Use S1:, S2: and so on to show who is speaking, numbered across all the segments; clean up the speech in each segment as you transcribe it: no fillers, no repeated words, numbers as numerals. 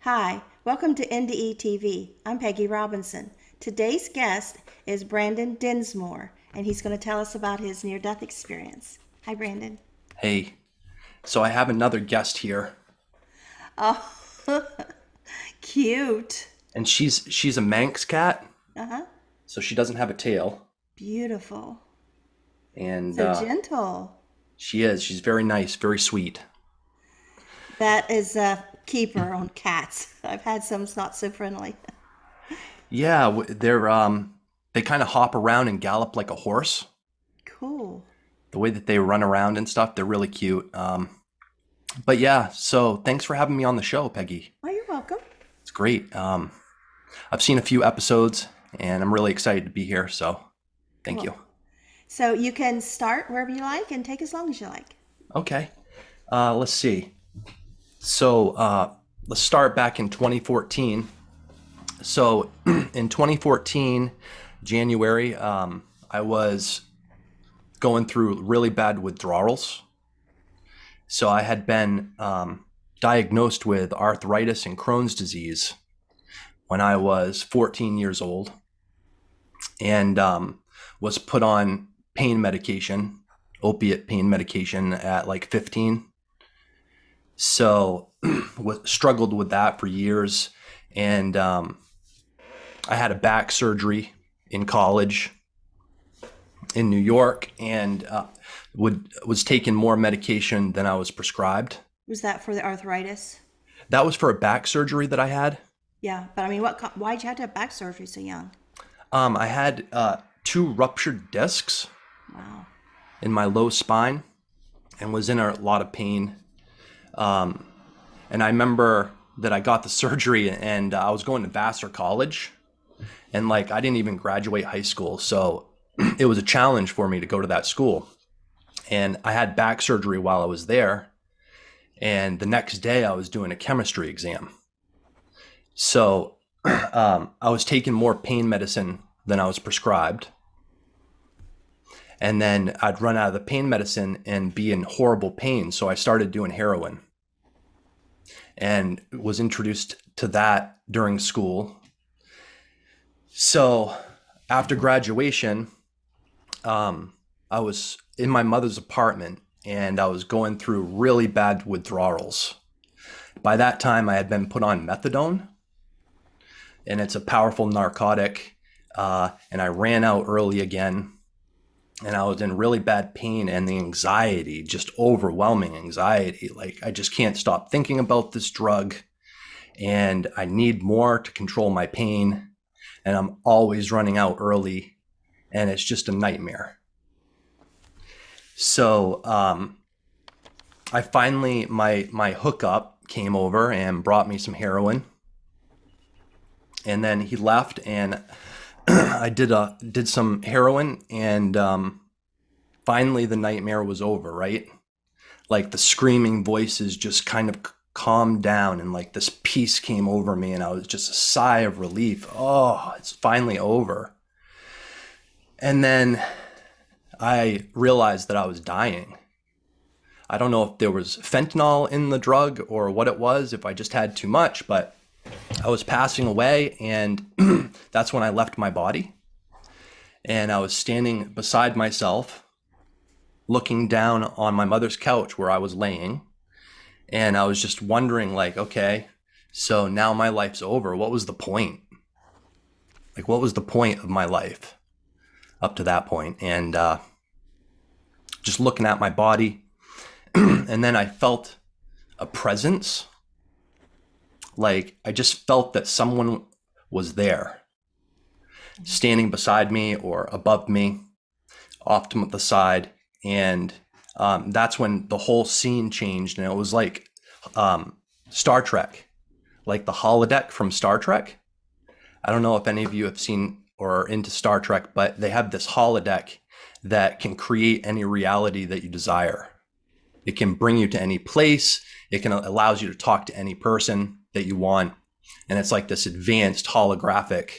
S1: Hi, welcome to NDE TV. I'm Peggy Robinson. Today's guest is Branden Densmore, and he's going to tell us about his near-death experience. Hi, Branden.
S2: Hey, so I have another guest here,
S1: Oh, cute.
S2: and she's a Manx cat,
S1: Uh-huh.
S2: so she doesn't have a tail,
S1: Beautiful.
S2: and
S1: So gentle.
S2: she's very nice, very sweet.
S1: That is a keeper on cats. I've had some not so friendly.
S2: Yeah, they kind of hop around and gallop like a horse.
S1: Cool.
S2: The way that they run around and stuff, they're really cute. But yeah, so thanks for having me on the show, Peggy.
S1: Oh, you're welcome.
S2: It's great. I've seen a few episodes, and I'm really excited to be here. So thank
S1: Cool.
S2: you.
S1: So you can start wherever you like and take as long as you like.
S2: Okay, let's see. So let's start back in 2014. So in 2014, January, I was going through really bad withdrawals. So I had been diagnosed with arthritis and Crohn's disease when I was 14 years old, and was put on pain medication, opiate pain medication at like 15. So struggled with that for years. And I had a back surgery in college in New York, and was taking more medication than I was prescribed.
S1: Was that for the arthritis?
S2: That was for a back surgery that I had.
S1: Yeah, but I mean, why'd you have to have back surgery so young?
S2: I had two ruptured discs
S1: Wow.
S2: in my low spine and was in a lot of pain. And I remember that I got the surgery, and I was going to Vassar College, and like I didn't even graduate high school. So it was a challenge for me to go to that school. And I had back surgery while I was there. And the next day I was doing a chemistry exam. So I was taking more pain medicine than I was prescribed. And then I'd run out of the pain medicine and be in horrible pain. So I started doing heroin and was introduced to that during school. So after graduation, I was in my mother's apartment, and I was going through really bad withdrawals. By that time, I had been put on methadone, and it's a powerful narcotic. And I ran out early again, and I was in really bad pain, and the anxiety, just overwhelming anxiety. Like, I just can't stop thinking about this drug, and I need more to control my pain, and I'm always running out early, and it's just a nightmare. So I finally, my hookup came over and brought me some heroin, and then he left, and I did some heroin, and finally the nightmare was over, right? Like the screaming voices just kind of calmed down, and like this peace came over me, and I was just a sigh of relief. Oh, it's finally over. And then I realized that I was dying. I don't know if there was fentanyl in the drug or what it was, if I just had too much, but I was passing away, and that's when I left my body. And I was standing beside myself, looking down on my mother's couch where I was laying. And I was just wondering, like, okay, so now my life's over. What was the point? Like, what was the point of my life up to that point? And just looking at my body. And then I felt a presence. Like, I just felt that someone was there, standing beside me or above me, off to the side. And that's when the whole scene changed. And it was like Star Trek, like the holodeck from Star Trek. I don't know if any of you have seen or are into Star Trek, but they have this holodeck that can create any reality that you desire. It can bring you to any place. It can allows you to talk to any person that you want. And it's like this advanced holographic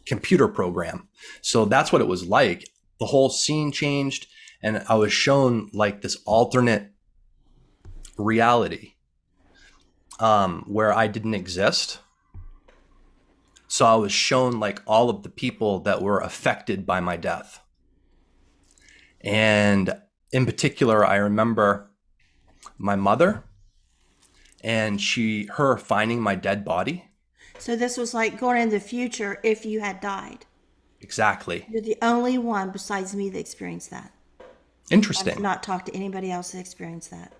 S2: computer program. So that's what it was like. The whole scene changed, and I was shown like this alternate reality. where I didn't exist. So I was shown like all of the people that were affected by my death. And in particular, I remember my mother and her finding my dead body.
S1: So this was like going into the future if you had died.
S2: Exactly.
S1: You're the only one besides me that experienced that. I've
S2: Interesting.
S1: not talked to anybody else that experienced that.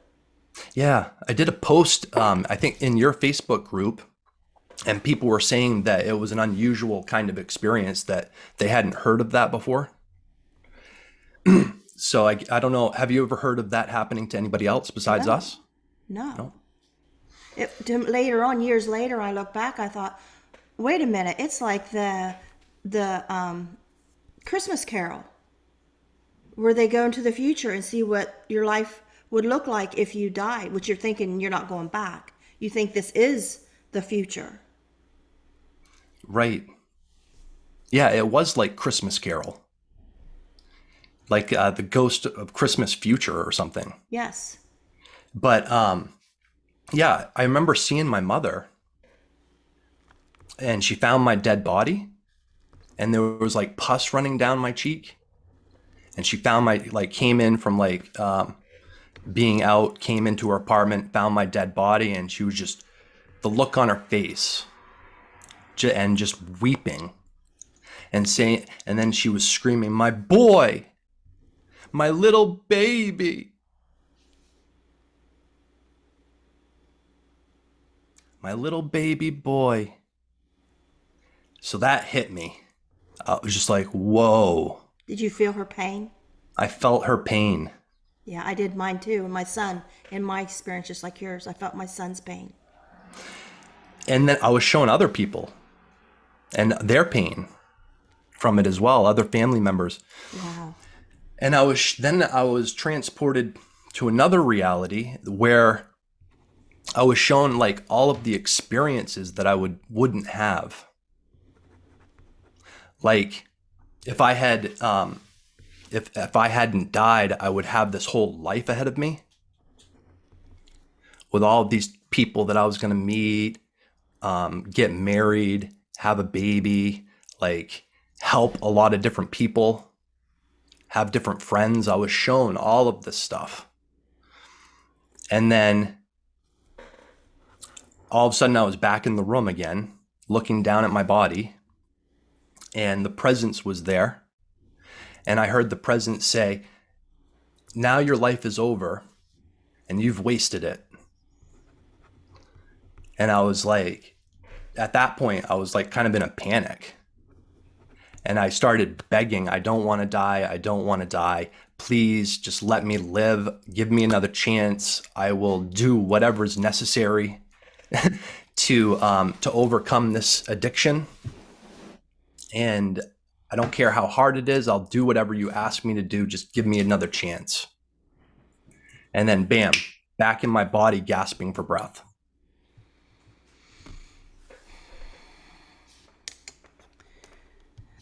S2: Yeah. I did a post, I think in your Facebook group, and people were saying that it was an unusual kind of experience, that they hadn't heard of that before. So I don't know. Have you ever heard of that happening to anybody else besides
S1: No.
S2: us?
S1: No. Later on, years later, I look back, I thought, wait a minute, it's like the Christmas Carol, where they go into the future and see what your life would look like if you died, which you're thinking you're not going back. You think this is the future.
S2: Right. Yeah, it was like Christmas Carol, like the ghost of Christmas future or something.
S1: Yes.
S2: But yeah, I remember seeing my mother, and she found my dead body, and there was like pus running down my cheek. And she found came in from being out, came into her apartment, found my dead body, and she was just, the look on her face, and just weeping and saying, and then she was screaming, "My boy, my little baby, my little baby boy." So that hit me. I was just like, whoa.
S1: Did you feel her pain?
S2: I felt her pain.
S1: Yeah, I did mine too. And my son, in my experience, just like yours, I felt my son's pain.
S2: And then I was showing other people and their pain from it as well, other family members.
S1: Wow.
S2: And I was transported to another reality where I was shown like all of the experiences that I wouldn't have. Like if I had if I hadn't died, I would have this whole life ahead of me with all of these people that I was going to meet, get married, have a baby, like help a lot of different people, have different friends. I was shown all of this stuff. And then all of a sudden I was back in the room again, looking down at my body, and the presence was there. And I heard the presence say, "Now your life is over and you've wasted it." And I was like, at that point, I was like kind of in a panic. And I started begging, "I don't want to die. I don't want to die. Please just let me live. Give me another chance. I will do whatever is necessary to overcome this addiction. And I don't care how hard it is. I'll do whatever you ask me to do. Just give me another chance." And then bam, back in my body, gasping for breath.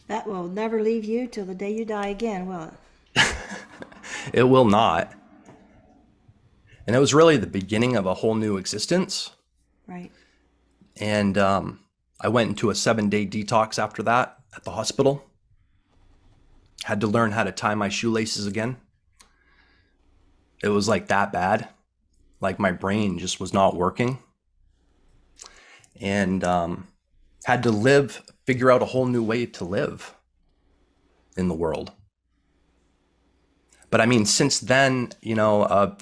S1: That will never leave you till the day you die again, will it?
S2: It will not. And it was really the beginning of a whole new existence.
S1: Right.
S2: And I went into a 7-day detox after that at the hospital. Had to learn how to tie my shoelaces again. It was like that bad. Like my brain just was not working. And had to figure out a whole new way to live in the world. But I mean, since then, I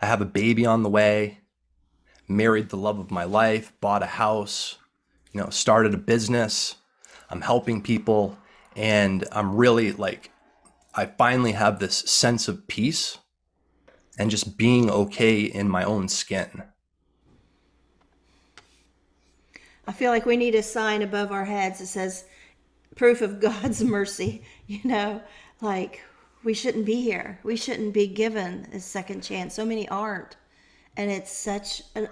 S2: have a baby on the way, married the love of my life, bought a house, started a business. I'm helping people, and I'm really like, I finally have this sense of peace and just being okay in my own skin.
S1: I feel like we need a sign above our heads that says proof of God's mercy, like we shouldn't be here. We shouldn't be given a second chance. So many aren't. And it's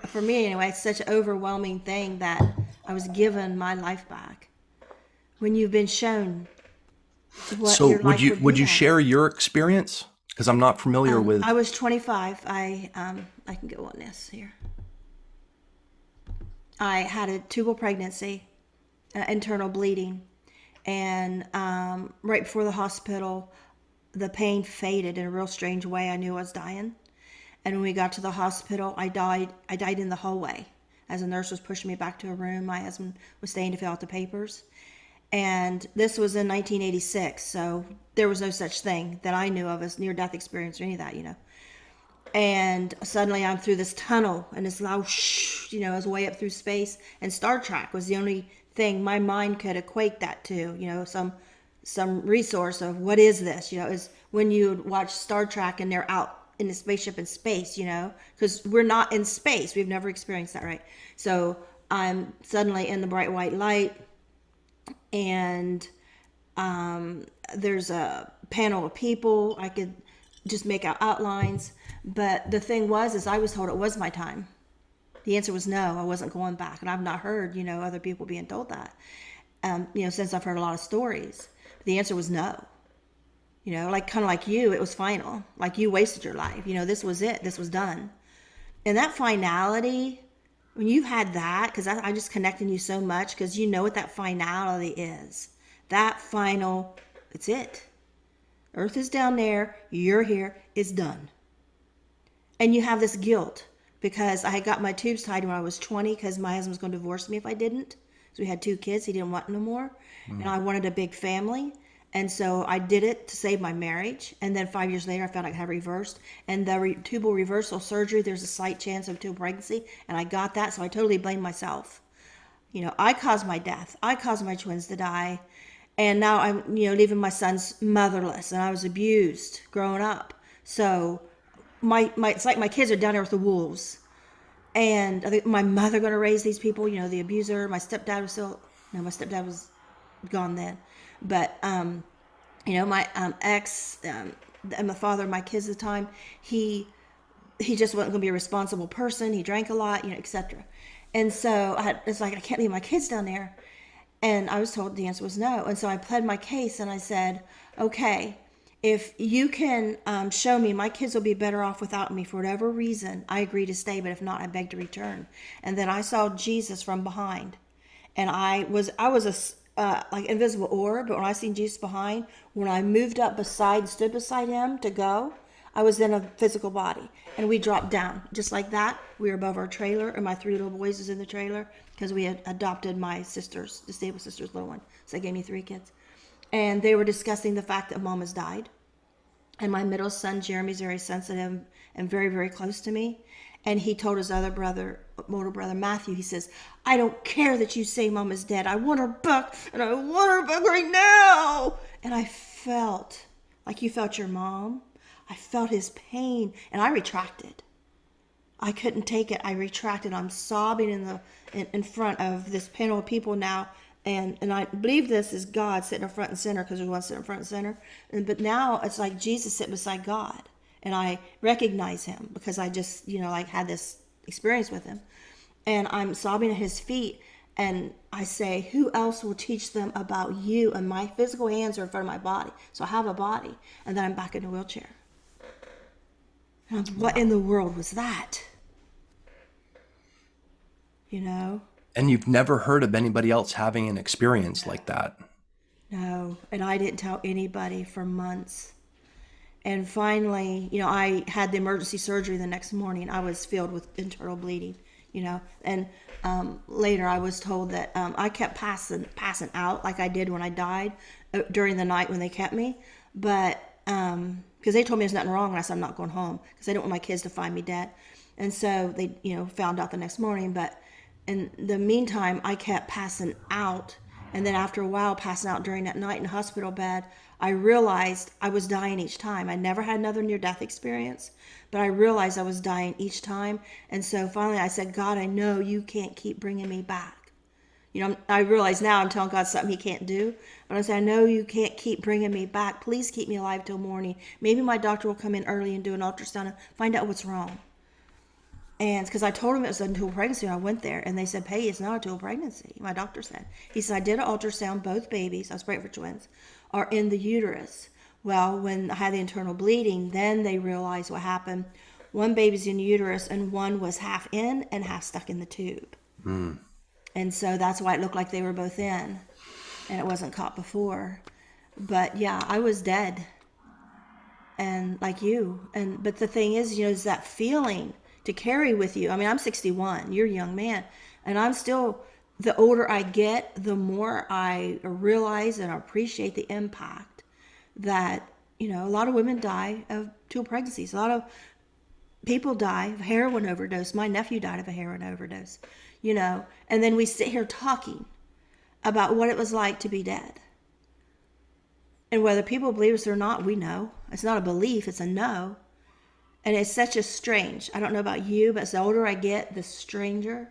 S1: for me anyway, it's such an overwhelming thing that I was given my life back. When you've been shown what
S2: So
S1: your life
S2: would you
S1: like.
S2: share your experience? Because I'm not familiar with.
S1: I was 25. I can go on this here. I had a tubal pregnancy, internal bleeding, and right before the hospital, the pain faded in a real strange way. I knew I was dying. And when we got to the hospital, I died. I died in the hallway as a nurse was pushing me back to a room. My husband was staying to fill out the papers. And this was in 1986, so there was no such thing that I knew of as near-death experience or any of that, And suddenly I'm through this tunnel, and it's loud, I was way up through space. And Star Trek was the only thing my mind could equate that to, some resource of what is this, is when you watch Star Trek and they're out in the spaceship in space, because we're not in space. We've never experienced that, right? So I'm suddenly in the bright white light, and there's a panel of people. I could just make out outlines. But the thing is I was told it was my time. The answer was no, I wasn't going back. And I've not heard, other people being told that, since I've heard a lot of stories. The answer was no. Kind of like you, it was final. Like you wasted your life. This was it. This was done. And that finality, when you've had that, because I just connected you so much, because you know what that finality is. That final, it's it. Earth is down there, you're here, it's done. And you have this guilt, because I had got my tubes tied when I was 20, because my husband was going to divorce me if I didn't. So we had 2 kids, he didn't want no more. And I wanted a big family. And so I did it to save my marriage. And then 5 years later, I found I could have reversed. And the tubal reversal surgery, there's a slight chance of tubal pregnancy. And I got that, so I totally blame myself. I caused my death. I caused my twins to die. And now I'm, leaving my sons motherless. And I was abused growing up. So it's like my kids are down there with the wolves. And I think my mother going to raise these people, the abuser. My stepdad was gone then. But, my ex, and the father of my kids at the time, he just wasn't going to be a responsible person. He drank a lot, etc. And so it's like, I can't leave my kids down there. And I was told the answer was no. And so I pled my case, and I said, okay, if you can show me my kids will be better off without me for whatever reason, I agree to stay. But if not, I beg to return. And then I saw Jesus from behind. And I was like invisible orb, but when I seen Jesus behind, when I stood beside him to go, I was in a physical body, and we dropped down just like that. We were above our trailer, and my 3 little boys was in the trailer because we had adopted my sister's, disabled sister's little one. So they gave me 3 kids, and they were discussing the fact that mom has died. And my middle son Jeremy's very sensitive and very, very close to me. And he told his older brother Matthew, he says, I don't care that you say mom is dead. I want her back, and I want her back right now. And I felt like you felt your mom. I felt his pain, and I retracted. I couldn't take it. I retracted. I'm sobbing in front of this panel of people now. And I believe this is God sitting in front and center, because there's one sitting in front and center. But now it's like Jesus sitting beside God. And I recognize him because I just, had this experience with him. And I'm sobbing at his feet. And I say, who else will teach them about you? And my physical hands are in front of my body. So I have a body. And then I'm back in a wheelchair. And what in the world was that?
S2: And you've never heard of anybody else having an experience like that?
S1: No. And I didn't tell anybody for months. And finally, I had the emergency surgery the next morning. I was filled with internal bleeding, And later I was told that I kept passing out like I did when I died during the night when they kept me. But because they told me there's nothing wrong, and I said I'm not going home because they don't want my kids to find me dead. And so they, found out the next morning. But in the meantime, I kept passing out. And then after a while, passing out during that night in the hospital bed, I realized I was dying each time. I never had another near-death experience, but I realized I was dying each time. And so finally I said, God, I know you can't keep bringing me back. I realize now I'm telling God something he can't do. But I said, I know you can't keep bringing me back. Please keep me alive till morning. Maybe my doctor will come in early and do an ultrasound and find out what's wrong. And because I told him it was a dual pregnancy, I went there, and they said, Pegi, it's not a dual pregnancy. My doctor said. He said, I did an ultrasound. Both babies, I was pregnant for twins, are in the uterus. Well, when I had the internal bleeding, then they realized what happened. One baby's in the uterus, and one was half in and half stuck in the tube. And so that's why it looked like they were both in, and it wasn't caught before. But yeah, I was dead, and like you. And but the thing is, is that feeling to carry with you. I mean, I'm 61. You're a young man, and I'm still. The older I get, the more I realize and appreciate the impact that a lot of women die of dual pregnancies. A lot of people die of heroin overdose. My nephew died of a heroin overdose. And then we sit here talking about what it was like to be dead. And whether people believe us or not, we know. It's not a belief, it's a no. And it's such a strange. I don't know about you, but the older I get, the stranger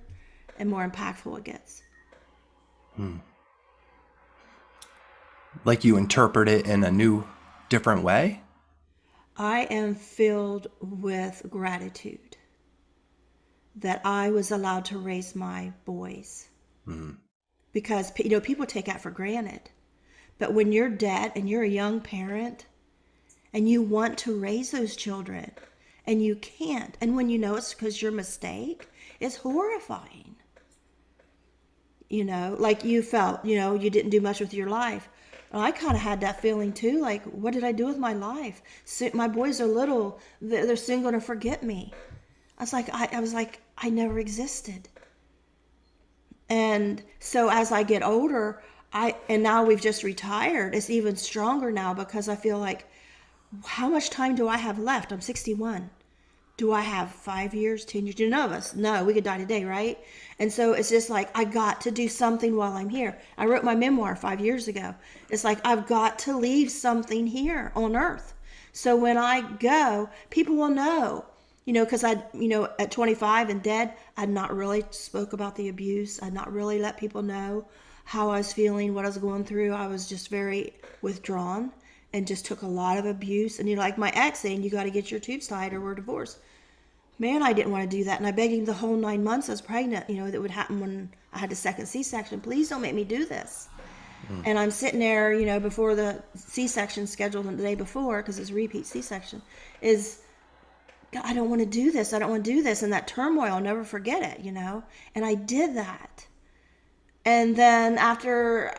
S1: and more impactful it gets.
S2: Like you interpret it in a new, different way?
S1: I am filled with gratitude that I was allowed to raise my boys. Because, people take that for granted. But when you're dead and you're a young parent and you want to raise those children and you can't, and when you know it's because your mistake, it's horrifying. Like you felt, you didn't do much with your life. Well, I kind of had that feeling too. Like, what did I do with my life? So, my boys are little. They're soon going to forget me. I was like, I never existed. And so as I get older, and now we've just retired, it's even stronger now because I feel like, how much time do I have left? I'm 61. Do I have 5 years, 10 years? Do none of us? No, we could die today, right? And so it's just like, I got to do something while I'm here. I wrote my memoir 5 years ago. It's like, I've got to leave something here on earth. So when I go, people will know, because at 25 and dead, I'd not really spoke about the abuse. I'd not really let people know how I was feeling, what I was going through. I was just very withdrawn and just took a lot of abuse. And like my ex saying, you got to get your tubes tied or we're divorced. Man, I didn't want to do that. And I begged him the whole 9 months I was pregnant, that would happen when I had the second C-section. Please don't make me do this. And I'm sitting there, before the C-section scheduled the day before, because it's a repeat C-section, God, I don't want to do this. I don't want to do this. And that turmoil, I'll never forget it, And I did that. And then after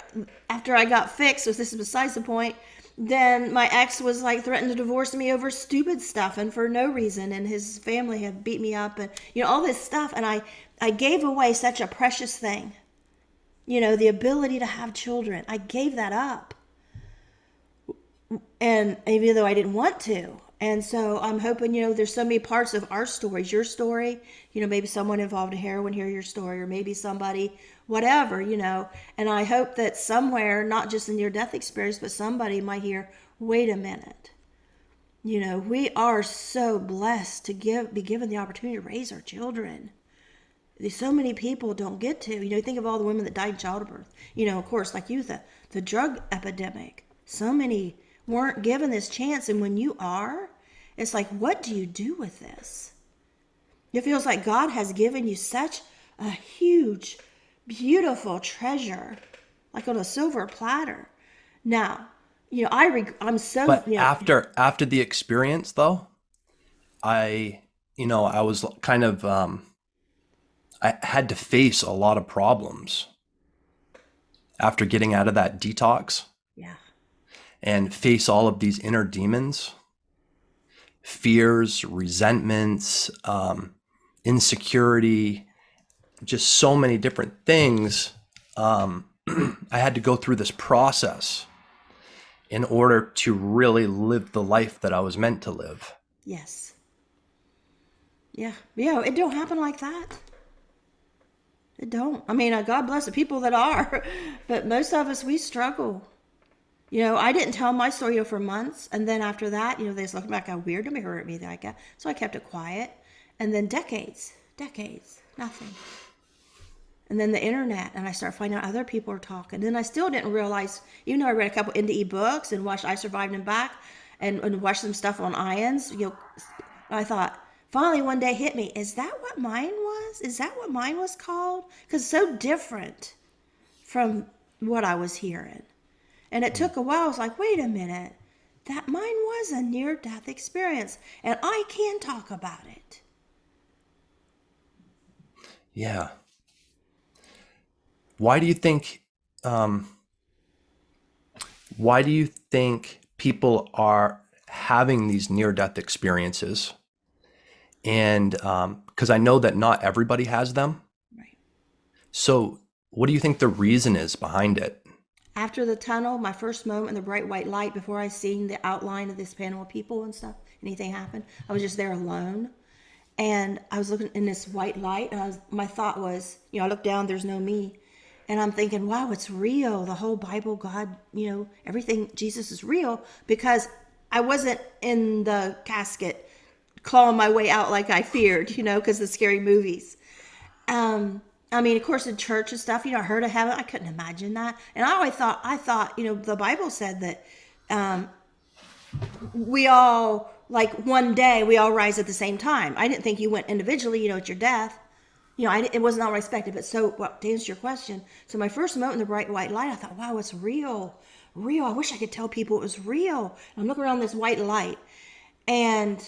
S1: I got fixed, so this is besides the point, then my ex was like threatened to divorce me over stupid stuff and for no reason. And his family had beat me up and, all this stuff. And I gave away such a precious thing, the ability to have children. I gave that up. And even though I didn't want to. And so I'm hoping, there's so many parts of our stories, your story, maybe someone involved in heroin hear your story, or maybe somebody, whatever, and I hope that somewhere, not just in your death experience, but somebody might hear, wait a minute. We are so blessed to be given the opportunity to raise our children. So many people don't get to, think of all the women that died in childbirth, of course, like you, the drug epidemic, so many weren't given this chance. And when you are, it's like, what do you do with this? It feels like God has given you such a huge, beautiful treasure, like on a silver platter. Now, I'm so,
S2: But after the experience though, I was kind of I had to face a lot of problems after getting out of that detox.
S1: yeah,
S2: And face all of these inner demons, fears, resentments, insecurity, just so many different things. I had to go through this process in order to really live the life that I was meant to live.
S1: yes. Yeah, it don't happen like that. It don't. I mean, God bless the people that are, but most of us, we struggle. I didn't tell my story for months. And then after that, they just looked back how weird to me, hurt me like that. So I kept it quiet. And then decades, nothing. And then the internet, and I started finding out other people are talking. And then I still didn't realize, even though I read a couple NDE books and watched I Survived and Back and watched some stuff on ions, I thought, finally one day hit me, is that what mine was? Is that what mine was called? Because it's so different from what I was hearing. And it took a while. I was like, wait a minute. That mine was a near-death experience. And I can talk about it.
S2: Yeah. Why do you think um, why do you think people are having these near-death experiences? And because I know that not everybody has them.
S1: Right.
S2: So what do you think the reason is behind it?
S1: After the tunnel, my first moment in the bright white light, before I seen the outline of this panel of people and stuff, anything happened, I was just there alone. And I was looking in this white light, and my thought was, I look down, there's no me. And I'm thinking, wow, it's real. The whole Bible, God, everything, Jesus is real, because I wasn't in the casket clawing my way out like I feared, because the scary movies. I mean, of course, in church and stuff, I heard of heaven. I couldn't imagine that. And I thought, the Bible said that we all, like one day, we all rise at the same time. I didn't think you went individually, at your death. It was not what I expected. But so, well, to answer your question, so my first moment in the bright white light, I thought, wow, it's real. Real. I wish I could tell people it was real. And I'm looking around this white light, and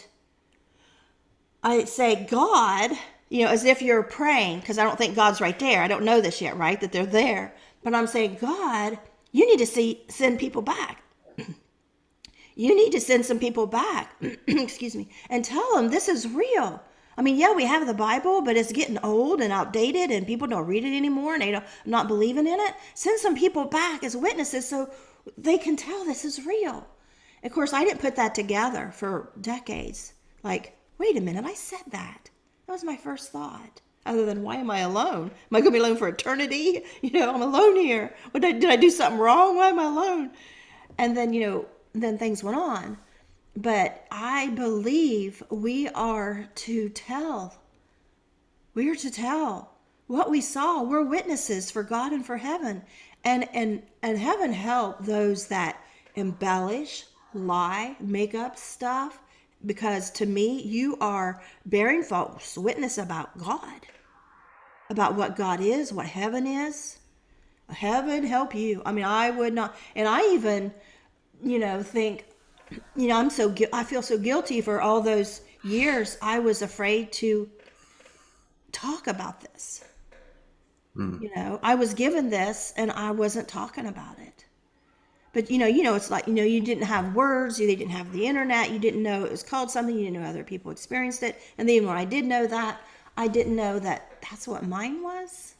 S1: I say, God, as if you're praying, because I don't think God's right there. I don't know this yet, right? That they're there. But I'm saying, God, you need to send people back. You need to send some people back, excuse me, and tell them this is real. I mean, yeah, we have the Bible, but it's getting old and outdated, and people don't read it anymore, and they're not believing in it. Send some people back as witnesses so they can tell this is real. Of course, I didn't put that together for decades. Like, wait a minute, I said that. That was my first thought. Other than, why am I alone? Am I going to be alone for eternity? I'm alone here. Did I do something wrong? Why am I alone? And then, then things went on. But I believe we are to tell. We are to tell what we saw. We're witnesses for God and for heaven. And heaven help those that embellish, lie, make up stuff. Because to me, you are bearing false witness about God, about what God is, what heaven is. Heaven help you. I mean, I would not. And I even, think, I feel so guilty for all those years. I was afraid to talk about this.
S2: Mm.
S1: I was given this and I wasn't talking about it. But it's like, you didn't have words, you didn't have the internet, you didn't know it was called something, you didn't know other people experienced it. And then when I did know that, I didn't know that that's what mine was.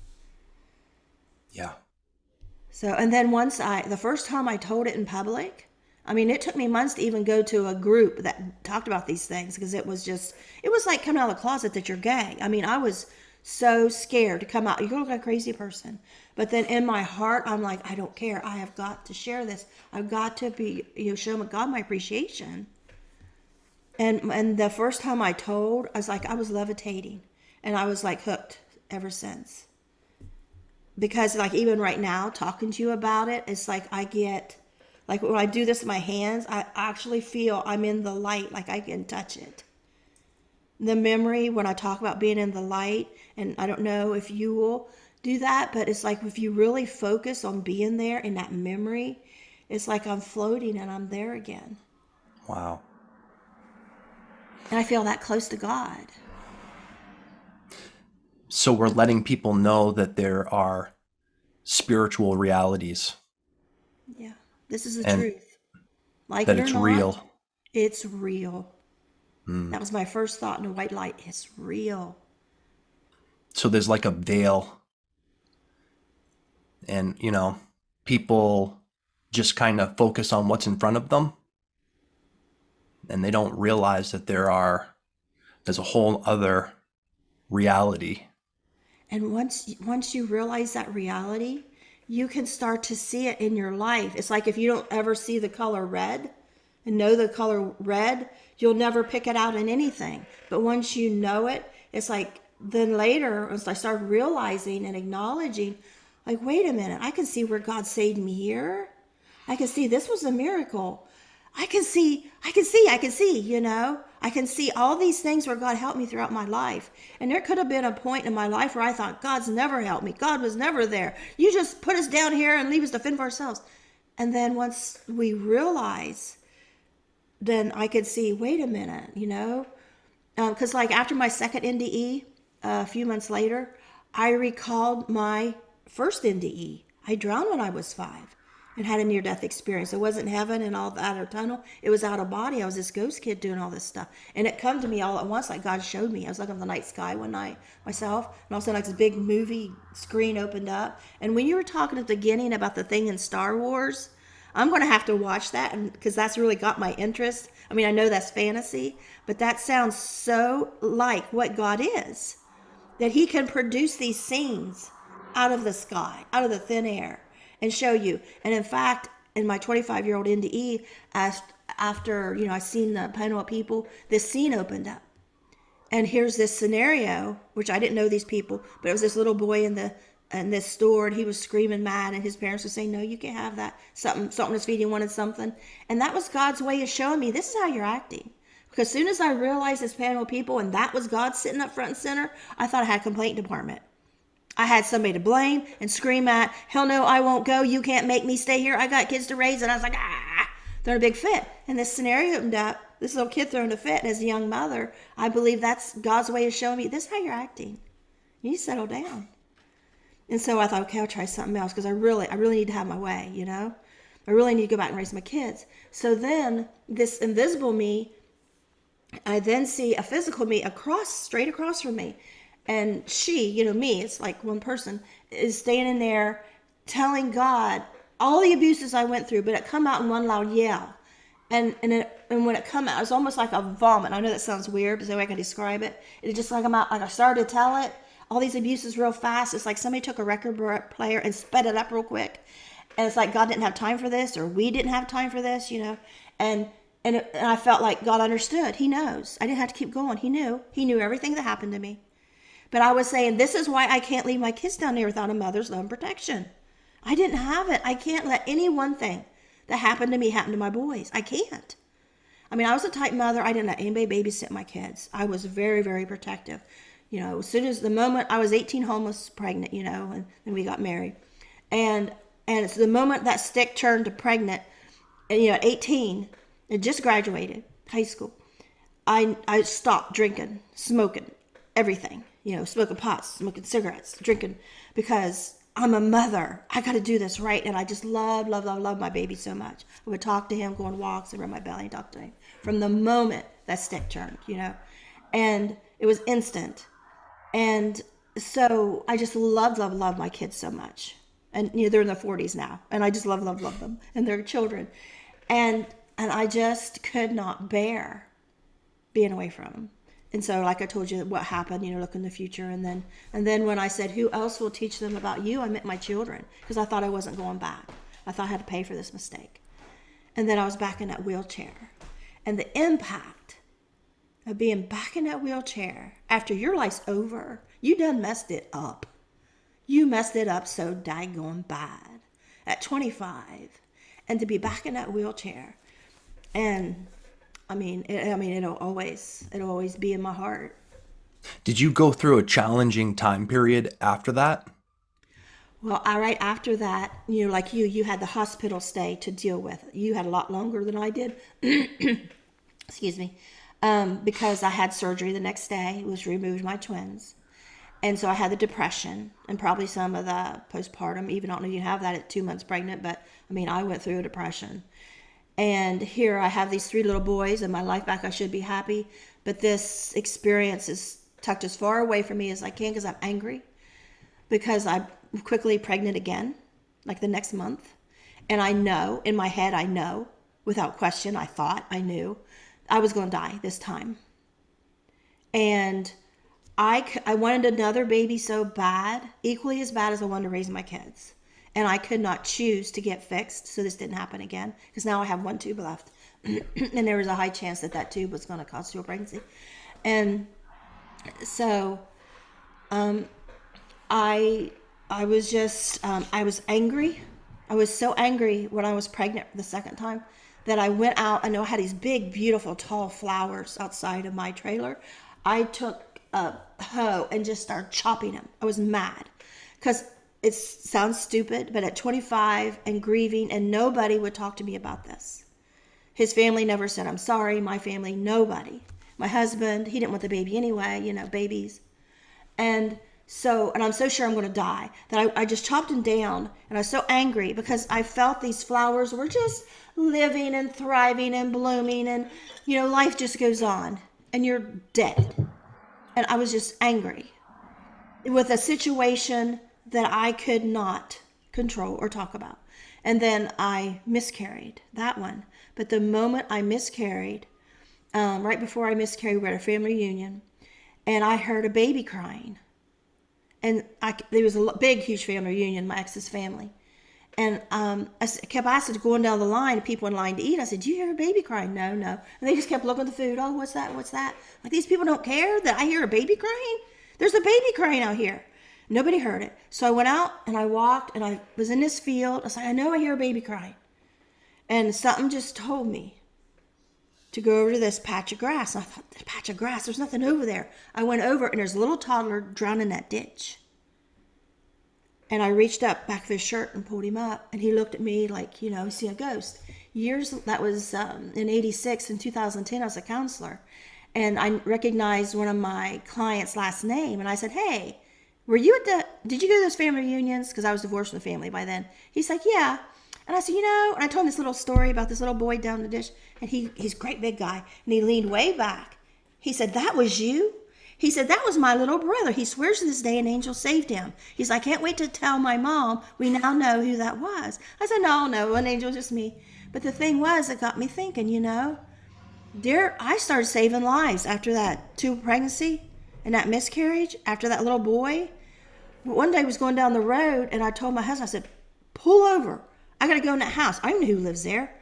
S2: Yeah.
S1: So, and then the first time I told it in public, I mean, it took me months to even go to a group that talked about these things, because it was like coming out of the closet that you're gay. I mean, I was so scared to come out. You look like a crazy person. But then in my heart, I'm like, I don't care. I have got to share this. I've got to be, show God my appreciation. And the first time I told, I was like, I was levitating, and I was like hooked ever since. Because like even right now, talking to you about it, it's like I get, like when I do this with my hands, I actually feel I'm in the light, like I can touch it. The memory, when I talk about being in the light, and I don't know if you will do that, but it's like if you really focus on being there in that memory, it's like I'm floating and I'm there again.
S2: Wow.
S1: And I feel that close to God.
S2: So we're letting people know that there are spiritual realities
S1: Yeah. This is the
S2: and
S1: truth. Like
S2: that
S1: it or
S2: it's
S1: not,
S2: real.
S1: it's real.
S2: Mm.
S1: That was my first thought in a white light. It's real.
S2: So there's like a veil, and people just kind of focus on what's in front of them, and they don't realize that there's a whole other reality.
S1: And once you realize that reality, you can start to see it in your life. It's like if you don't ever see the color red and know the color red, you'll never pick it out in anything. But once you know it, it's like then later, as I started realizing and acknowledging, like, wait a minute, I can see where God saved me here. I can see this was a miracle. I can see, I can see all these things where God helped me throughout my life. And there could have been a point in my life where I thought, God's never helped me. God was never there. You just put us down here and leave us to fend for ourselves. And then once we realize, then I could see, wait a minute, because like after my second NDE, a few months later, I recalled my first NDE. I drowned when I was 5 and had a near-death experience. It wasn't heaven and all that or tunnel. It was out of body. I was this ghost kid doing all this stuff. And it come to me all at once, like God showed me. I was looking at the night sky one night myself, and all of a sudden like this big movie screen opened up. And when you were talking at the beginning about the thing in Star Wars, I'm going to have to watch that because that's really got my interest. I mean, I know that's fantasy, but that sounds so like what God is, that he can produce these scenes out of the sky, out of the thin air, and show you. And in fact, in my 25-year-old NDE, after, I seen the panel of people, this scene opened up. And here's this scenario, which I didn't know these people, but it was this little boy in this store, and he was screaming mad, and his parents were saying, no, you can't have that. Something was feeding, wanted something. And that was God's way of showing me, this is how you're acting. Because as soon as I realized this panel of people, and that was God sitting up front and center, I thought I had a complaint department. I had somebody to blame and scream at. Hell no, I won't go. You can't make me stay here. I got kids to raise. And I was like, throwing a big fit. And this scenario opened up. This little kid throwing a fit. And as a young mother, I believe that's God's way of showing me, this is how you're acting. You need to settle down. And so I thought, okay, I'll try something else because I really need to have my way, I really need to go back and raise my kids. So then this invisible me, I then see a physical me straight across from me. And she, me, it's like one person, is standing there telling God all the abuses I went through, but it come out in one loud yell. And when it come out, it's almost like a vomit. I know that sounds weird, but the way I can describe it, it just like I started to tell it, all these abuses real fast. It's like somebody took a record player and sped it up real quick. And it's like God didn't have time for this, or we didn't have time for this, And I felt like God understood. He knows. I didn't have to keep going. He knew. He knew everything that happened to me. But I was saying, this is why I can't leave my kids down there without a mother's love and protection. I didn't have it. I can't let any one thing that happened to me happen to my boys. I can't. I mean, I was a type mother. I didn't let anybody babysit my kids. I was very, very protective. As soon as the moment I was 18, homeless, pregnant, and then we got married. And it's the moment that stick turned to pregnant, and, at 18, I just graduated high school. I stopped drinking, smoking, everything. Smoking pots, smoking cigarettes, drinking, because I'm a mother. I got to do this right. And I just love my baby so much. I would talk to him, go on walks, and rub my belly and talk to him from the moment that stick turned, And it was instant. And so I just love my kids so much. And, they're in their 40s now. And I just love them. And they're children. And I just could not bear being away from them. And so, like I told you, what happened, look in the future. And then when I said, who else will teach them about you? I meant my children, because I thought I wasn't going back. I thought I had to pay for this mistake. And then I was back in that wheelchair. And the impact of being back in that wheelchair after your life's over, you done messed it up. You messed it up so daggone bad at 25. And to be back in that wheelchair, and it'll always be in my heart.
S2: Did you go through a challenging time period after that?
S1: Well, right after that, like you had the hospital stay to deal with. You had a lot longer than I did. Excuse me. Because I had surgery the next day, was removed my twins. And so I had the depression and probably some of the postpartum. Even I don't know if you have that at 2 months pregnant, but I went through a depression. And here I have these 3 little boys and my life back. I should be happy. But this experience is tucked as far away from me as I can because I'm angry. Because I'm quickly pregnant again, like the next month. And I know, in my head, without question, I knew I was going to die this time. And I wanted another baby so bad, equally as bad as I wanted to raise my kids. And I could not choose to get fixed, so this didn't happen again. Because now I have 1 tube left. And there was a high chance that tube was going to cause dual pregnancy. And so I was just, I was angry. I was so angry when I was pregnant the second time that I went out. I know I had these big, beautiful, tall flowers outside of my trailer. I took a hoe and just started chopping them. I was mad because it sounds stupid, but at 25 and grieving, and nobody would talk to me about this. His family never said, I'm sorry. My family, nobody. My husband, he didn't want the baby anyway, babies. And So, and I'm so sure I'm going to die that I just chopped them down. And I was so angry because I felt these flowers were just living and thriving and blooming. And, life just goes on and you're dead. And I was just angry with a situation that I could not control or talk about. And then I miscarried that one. But the moment I miscarried, right before I miscarried, we were at a family reunion, and I heard a baby crying. And there was a big, huge family reunion, my ex's family. And I kept asking, going down the line, people in line to eat. I said, "Do you hear a baby crying?" No, no. And they just kept looking at the food. "Oh, what's that? What's that?" Like, these people don't care that I hear a baby crying? There's a baby crying out here. Nobody heard it. So I went out and I walked and I was in this field. I was like, "I know I hear a baby crying." And something just told me to go over to this patch of grass. And I thought, patch of grass, there's nothing over there. I went over and there's a little toddler drowned in that ditch. And I reached up back of his shirt and pulled him up. And he looked at me like, see a ghost. That was in 86. In 2010, I was a counselor. And I recognized one of my clients' last name. And I said, "Hey, did you go to those family reunions?" Because I was divorced from the family by then. He's like, "Yeah." And I said, and I told him this little story about this little boy down the ditch. And he's a great big guy. And he leaned way back. He said, "That was you?" He said, "That was my little brother. He swears to this day an angel saved him." He's like, "I can't wait to tell my mom we now know who that was." I said, No, an angel, just me. But the thing was, it got me thinking, I started saving lives after that two pregnancy and that miscarriage, after that little boy. One day I was going down the road and I told my husband, I said, "Pull over. I got to go in that house." I don't know who lives there.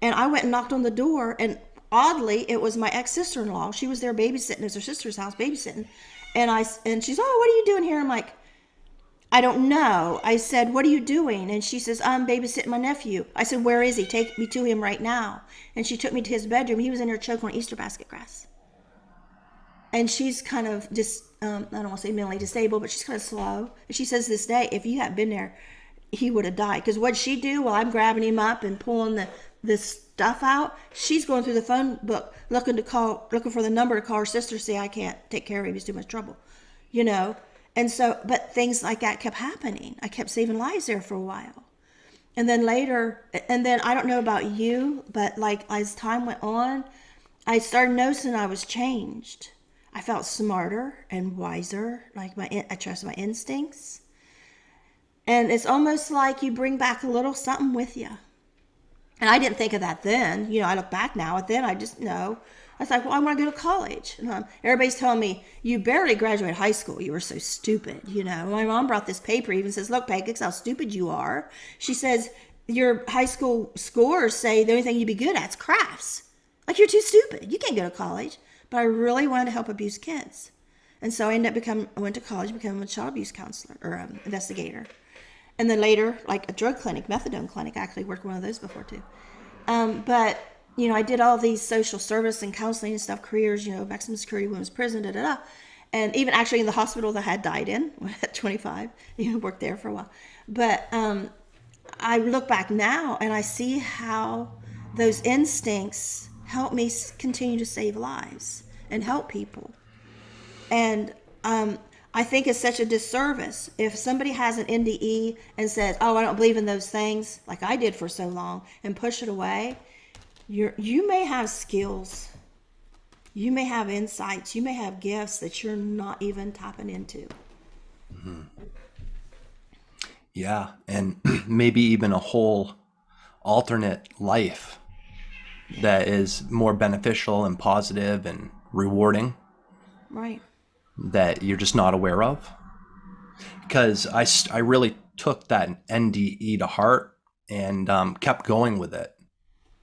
S1: And I went and knocked on the door, and oddly, it was my ex-sister-in-law. She was there babysitting. It was her sister's house babysitting. And she's, "Oh, what are you doing here?" I'm like, "I don't know." I said, "What are you doing?" And she says, "I'm babysitting my nephew." I said, "Where is he? Take me to him right now." And she took me to his bedroom. He was in there choking on Easter basket grass. And she's kind of just, I don't want to say mentally disabled, but she's kind of slow. And she says this day, if you hadn't been there, he would have died. Because what'd she do while I'm grabbing him up and pulling this stuff out? She's going through the phone book looking for the number to call her sister, say, "I can't take care of him, he's too much trouble." And so, but things like that kept happening. I kept saving lives there for a while. And then I don't know about you, but like as time went on, I started noticing I was changed. I felt smarter and wiser. I trust my instincts. And it's almost like you bring back a little something with you. And I didn't think of that then. I look back now at then. I just know. I was like, well, I want to go to college. And everybody's telling me, "You barely graduated high school. You were so stupid." My mom brought this paper, even says, "Look, Peg, look how stupid you are." She says, "Your high school scores say the only thing you'd be good at is crafts. Like, you're too stupid. You can't go to college." But I really wanted to help abused kids. And so I went to college, became a child abuse counselor or investigator. And then later, like a drug clinic, methadone clinic. I actually worked one of those before too. But I did all these social service and counseling and stuff, careers, maximum security women's prison, da da da. And even actually in the hospital that I had died in at 25, worked there for a while. But I look back now and I see how those instincts help me continue to save lives and help people. And I think it's such a disservice if somebody has an NDE and says, "Oh, I don't believe in those things," like I did for so long, and push it away. You may have skills, you may have insights, you may have gifts that you're not even tapping into.
S2: Mm-hmm. Yeah, and maybe even a whole alternate life that is more beneficial and positive and rewarding.
S1: Right.
S2: That you're just not aware of. Because I really took that NDE to heart and kept going with it.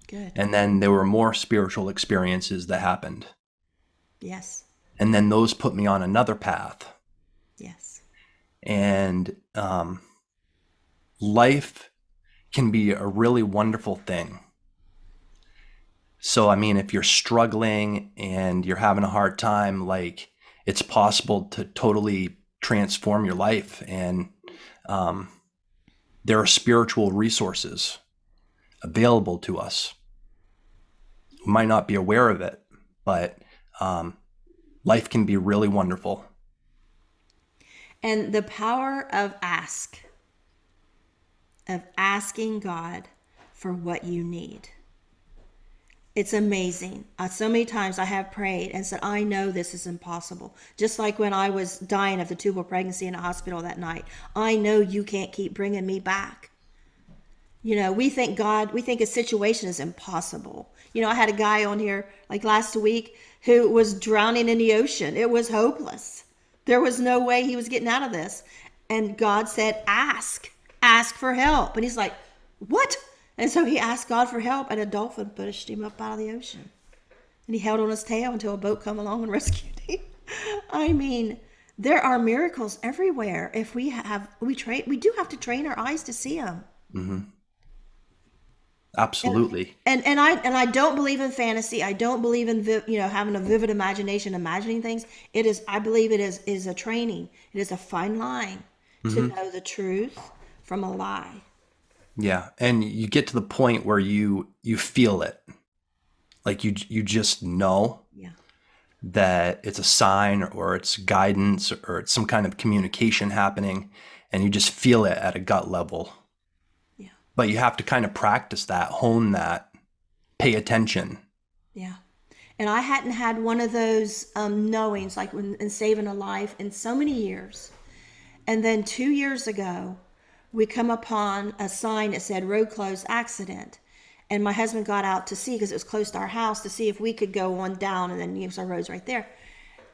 S1: Good.
S2: And then there were more spiritual experiences that happened.
S1: Yes.
S2: And then those put me on another path.
S1: Yes.
S2: And life can be a really wonderful thing. So, I mean, if you're struggling and you're having a hard time, like, it's possible to totally transform your life. And there are spiritual resources available to us. We might not be aware of it, but life can be really wonderful.
S1: And the power of asking God for what you need. It's amazing. So many times I have prayed and said, I know this is impossible. Just like when I was dying of the tubal pregnancy in the hospital that night. I know you can't keep bringing me back. You know, we think a situation is impossible. You know, I had a guy on here like last week who was drowning in the ocean. It was hopeless. There was no way he was getting out of this. And God said, ask for help. And he's like, what? And so he asked God for help, and a dolphin pushed him up out of the ocean. And he held on his tail until a boat come along and rescued him. I mean, there are miracles everywhere. If we do have to train our eyes to see them.
S2: Mm-hmm. Absolutely.
S1: And I don't believe in fantasy. I don't believe in having a vivid imagination, imagining things. I believe it is a training. It is a fine line to know the truth from a lie.
S2: Yeah, and you get to the point where you feel it, like you just know that it's a sign or it's guidance or it's some kind of communication happening, and you just feel it at a gut level.
S1: Yeah.
S2: But you have to kind of practice that, hone that, pay attention.
S1: Yeah. And I hadn't had one of those knowings like in saving a life in so many years. And then 2 years ago, we come upon a sign that said road closed, accident. And my husband got out to see, because it was close to our house, to see if we could go on down, and then our road's right there.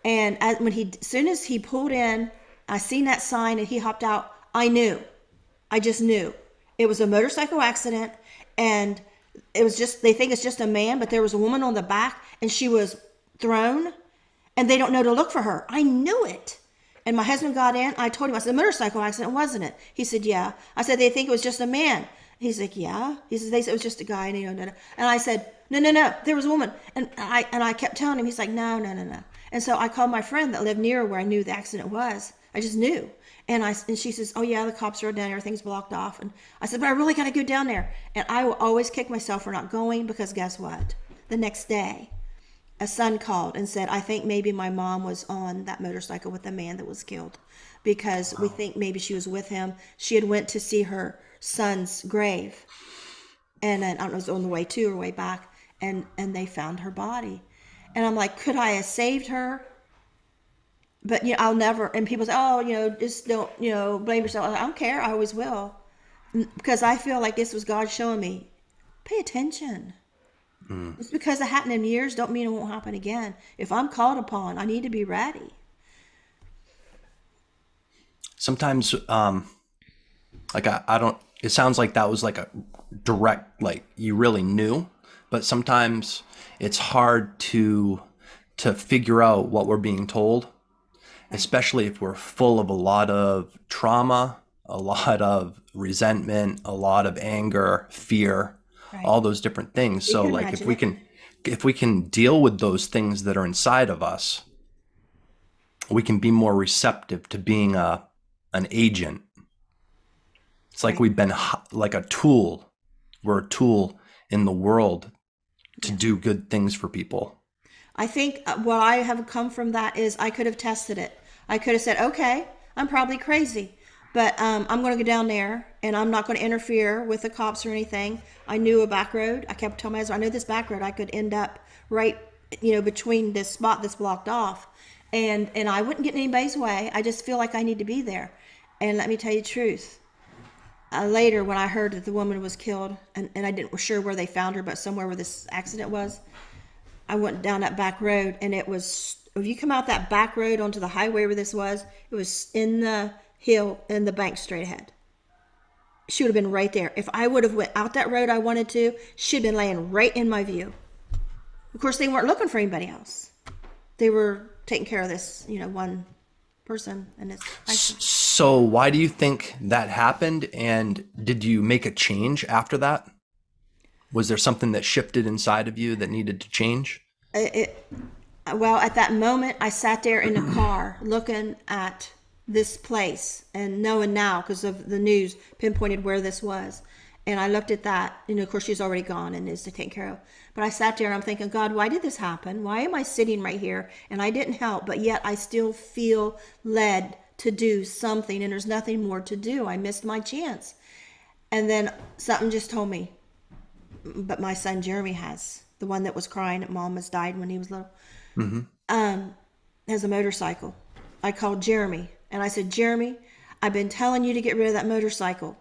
S1: And as soon as he pulled in, I seen that sign and he hopped out. I just knew it was a motorcycle accident, and it was they think it's just a man, but there was a woman on the back and she was thrown, and they don't know to look for her. I knew it. And my husband got in. I told him, I said, a motorcycle accident, wasn't it? He said, yeah. I said, they think it was just a man. He's like, yeah. He said, they said it was just a guy. And I said, no, there was a woman. And I kept telling him. He's like, no. And so I called my friend that lived near where I knew the accident was. I just knew. And she says, oh yeah, the cops are down, everything's blocked off. And I said, but I really got to go down there. And I will always kick myself for not going, because guess what? The next day, a son called and said, I think maybe my mom was on that motorcycle with the man that was killed, because we think maybe she was with him. She had went to see her son's grave, and then I don't know, it was on the way to or way back, and they found her body. And I'm like, could I have saved her? But I'll never. And people say, oh, just don't, blame yourself. I don't care. I always will, because I feel like this was God showing me, pay attention. Just because it happened in years don't mean it won't happen again. If I'm called upon, I need to be ready.
S2: Sometimes, like I don't, it sounds like that was like a direct, like you really knew, but sometimes it's hard to figure out what we're being told, especially if we're full of a lot of trauma, a lot of resentment, a lot of anger, fear. Right. All those different things. So like if we can deal with those things that are inside of us, we can be more receptive to being an agent. It's like we've been like a tool. We're a tool in the world to do good things for people. I
S1: think what I have come from that is I could have tested it. I could have said, okay, I'm probably crazy, but I'm going to go down there and I'm not going to interfere with the cops or anything. I knew a back road. I kept telling my husband, I know this back road. I could end up right, between this spot that's blocked off. And I wouldn't get in anybody's way. I just feel like I need to be there. And let me tell you the truth. Later, when I heard that the woman was killed, and I didn't sure where they found her, but somewhere where this accident was, I went down that back road, and it was, if you come out that back road onto the highway where this was, it was in the hill in the bank straight ahead. She would have been right there. If I would have went out that road I wanted to, she'd been laying right in my view. Of course, they weren't looking for anybody else. They were taking care of this, one person. And
S2: so why do you think that happened? And did you make a change after that? Was there something that shifted inside of you that needed to change?
S1: Well, at that moment, I sat there in the car looking at this place and knowing now, because of the news, pinpointed where this was. And I looked at that, of course she's already gone and is taken care of. But I sat there and I'm thinking, God, why did this happen? Why am I sitting right here? And I didn't help, but yet I still feel led to do something, and there's nothing more to do. I missed my chance. And then something just told me, but my son Jeremy has, the one that was crying that mom has died when he was little, has a motorcycle. I called Jeremy and I said, Jeremy, I've been telling you to get rid of that motorcycle.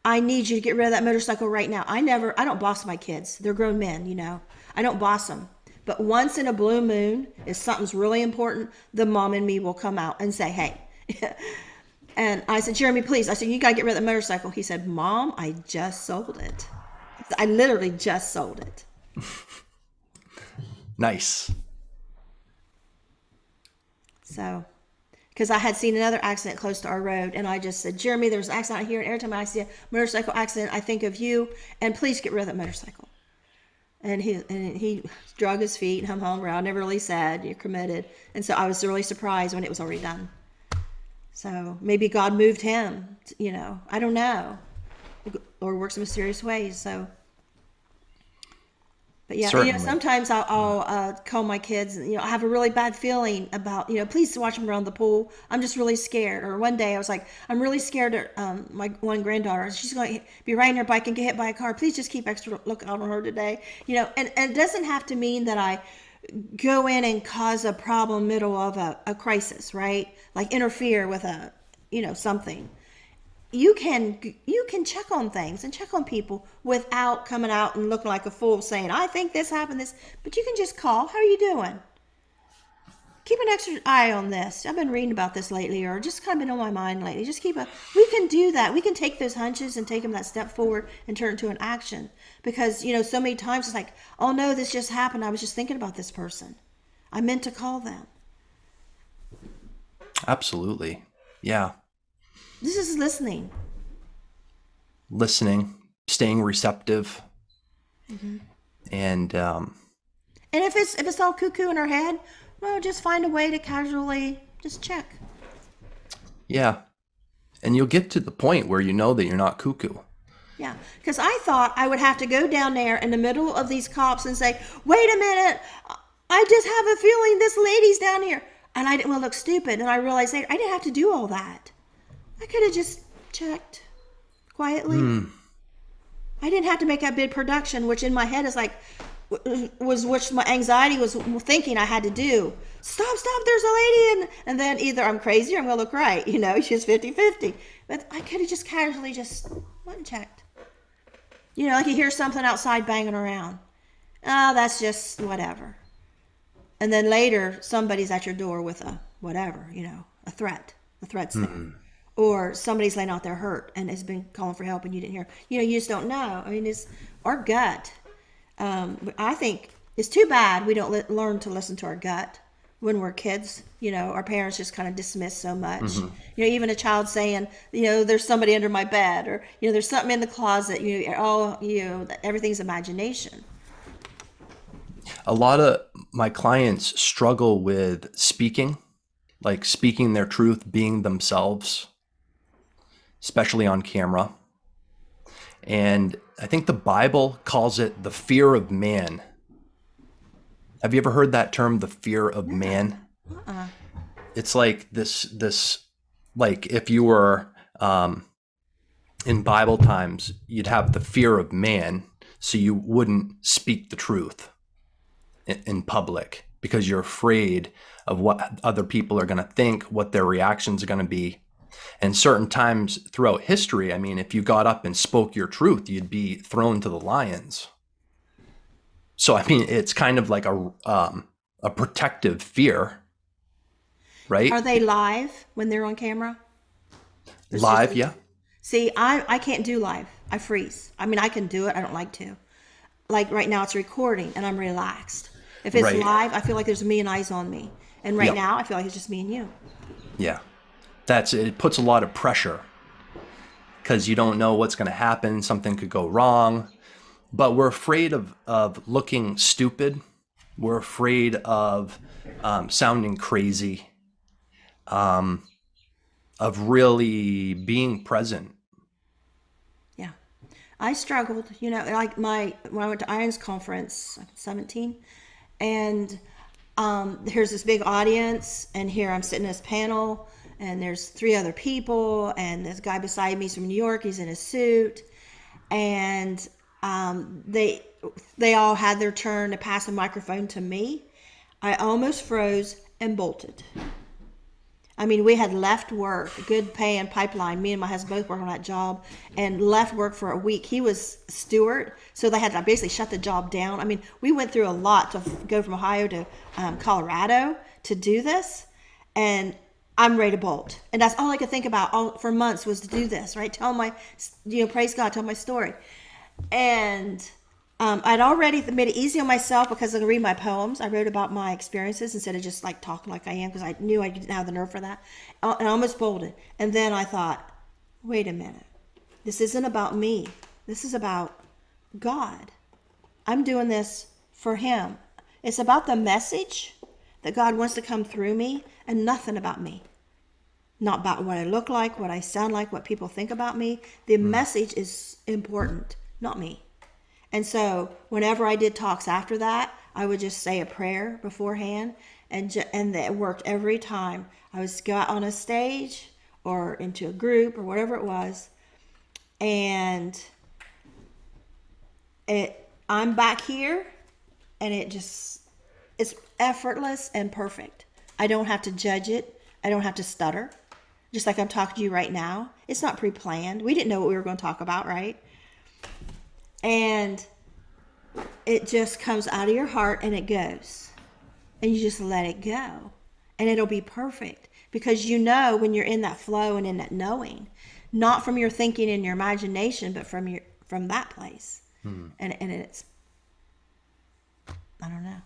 S1: I need you to get rid of that motorcycle right now. I don't boss my kids. They're grown men, you know. I don't boss them. But once in a blue moon, if something's really important, the mom and me will come out and say, hey. And I said, Jeremy, please. I said, you got to get rid of the motorcycle. He said, Mom, I just sold it. I literally just sold it.
S2: Nice.
S1: So, because I had seen another accident close to our road, and I just said, Jeremy, there's an accident here, and every time I see a motorcycle accident, I think of you, and please get rid of that motorcycle. And he drug his feet and hung around, never really said, you're committed. And so I was really surprised when it was already done. So maybe God moved him, you know, I don't know. Lord works in mysterious ways, so. But yeah, you know, sometimes I'll call my kids, and, you know, I have a really bad feeling about, you know, please watch them around the pool. I'm just really scared. Or one day I was like, I'm really scared of my one granddaughter. She's going to be riding her bike and get hit by a car. Please just keep extra look out on her today. You know, and it doesn't have to mean that I go in and cause a problem middle of a crisis, right? Like interfere with a, you know, something. You can check on things and check on people without coming out and looking like a fool saying, I think this happened, this, but you can just call. How are you doing? Keep an extra eye on this. I've been reading about this lately, or just kind of been on my mind lately. We can do that. We can take those hunches and take them that step forward and turn it to an action. Because, you know, so many times it's like, oh no, this just happened. I was just thinking about this person. I meant to call them.
S2: Absolutely. Yeah.
S1: This is listening.
S2: Listening, staying receptive. And
S1: if it's all cuckoo in our head, well, just find a way to casually just check.
S2: Yeah. And you'll get to the point where you know that you're not cuckoo.
S1: Yeah, because I thought I would have to go down there in the middle of these cops and say, wait a minute, I just have a feeling this lady's down here. And I didn't want to look stupid. And I realized later, I didn't have to do all that. I could have just checked quietly. I didn't have to make that big production, which in my head is like, which my anxiety was thinking I had to do. Stop, there's a lady. And then either I'm crazy or I'm going to look right. You know, she's 50-50. But I could have just casually just went and checked. You know, like you hear something outside banging around. Oh, that's just whatever. And then later, somebody's at your door with a whatever, you know, a threat. The threat's there. Or somebody's laying out there hurt and has been calling for help and you didn't hear. You know, you just don't know. I mean, it's our gut. I think it's too bad we don't learn to listen to our gut when we're kids. You know, our parents just kind of dismiss so much. You know, even a child saying, you know, there's somebody under my bed, or, you know, there's something in the closet. Everything's imagination.
S2: A lot of my clients struggle with speaking their truth, being themselves, especially on camera. And I think the Bible calls it the fear of man. Have you ever heard that term, the fear of man? It's like this, like if you were in Bible times, you'd have the fear of man, so you wouldn't speak the truth in public because you're afraid of what other people are going to think, what their reactions are going to be. And certain times throughout history, I mean, if you got up and spoke your truth, you'd be thrown to the lions. So, I mean, it's kind of like a protective fear, right?
S1: Are they live when they're on camera?
S2: Live, yeah.
S1: See, I can't do live. I freeze. I mean, I can do it. I don't like to. Like right now it's recording and I'm relaxed. If it's live, I feel like there's a million eyes on me. And right now I feel like it's just me and you. Yeah.
S2: It puts a lot of pressure because you don't know what's going to happen. Something could go wrong, but we're afraid of looking stupid. We're afraid of sounding crazy, of really being present.
S1: Yeah. I struggled, you know, like when I went to Iron's conference, like 17, and here's this big audience, and here I'm sitting in this panel, and there's 3 other people, and this guy beside me is from New York. He's in a suit, and they all had their turn to pass the microphone to me. I almost froze and bolted. I mean, we had left work, good paying pipeline. Me and my husband both worked on that job, and left work for a week. He was steward, so they had to basically shut the job down. I mean, we went through a lot to go from Ohio to Colorado to do this, and I'm ready to bolt. And that's all I could think about for months was to do this, right? Tell my, praise God, tell my story. And I'd already made it easy on myself because I could read my poems. I wrote about my experiences instead of just like talking like I am, because I knew I didn't have the nerve for that. And I almost bolted. And then I thought, wait a minute. This isn't about me. This is about God. I'm doing this for Him. It's about the message that God wants to come through me, and nothing about me. Not about what I look like, what I sound like, what people think about me. The message is important, not me. And so whenever I did talks after that, I would just say a prayer beforehand, and that worked every time. I would go out on a stage or into a group or whatever it was, and I'm back here, and it's effortless and perfect. I don't have to judge it. I don't have to stutter. Just like I'm talking to you right now. It's not pre-planned. We didn't know what we were going to talk about, right? And it just comes out of your heart, and it goes. And you just let it go. And it'll be perfect. Because you know when you're in that flow and in that knowing. Not from your thinking and your imagination, but from that place. And it's, I don't know.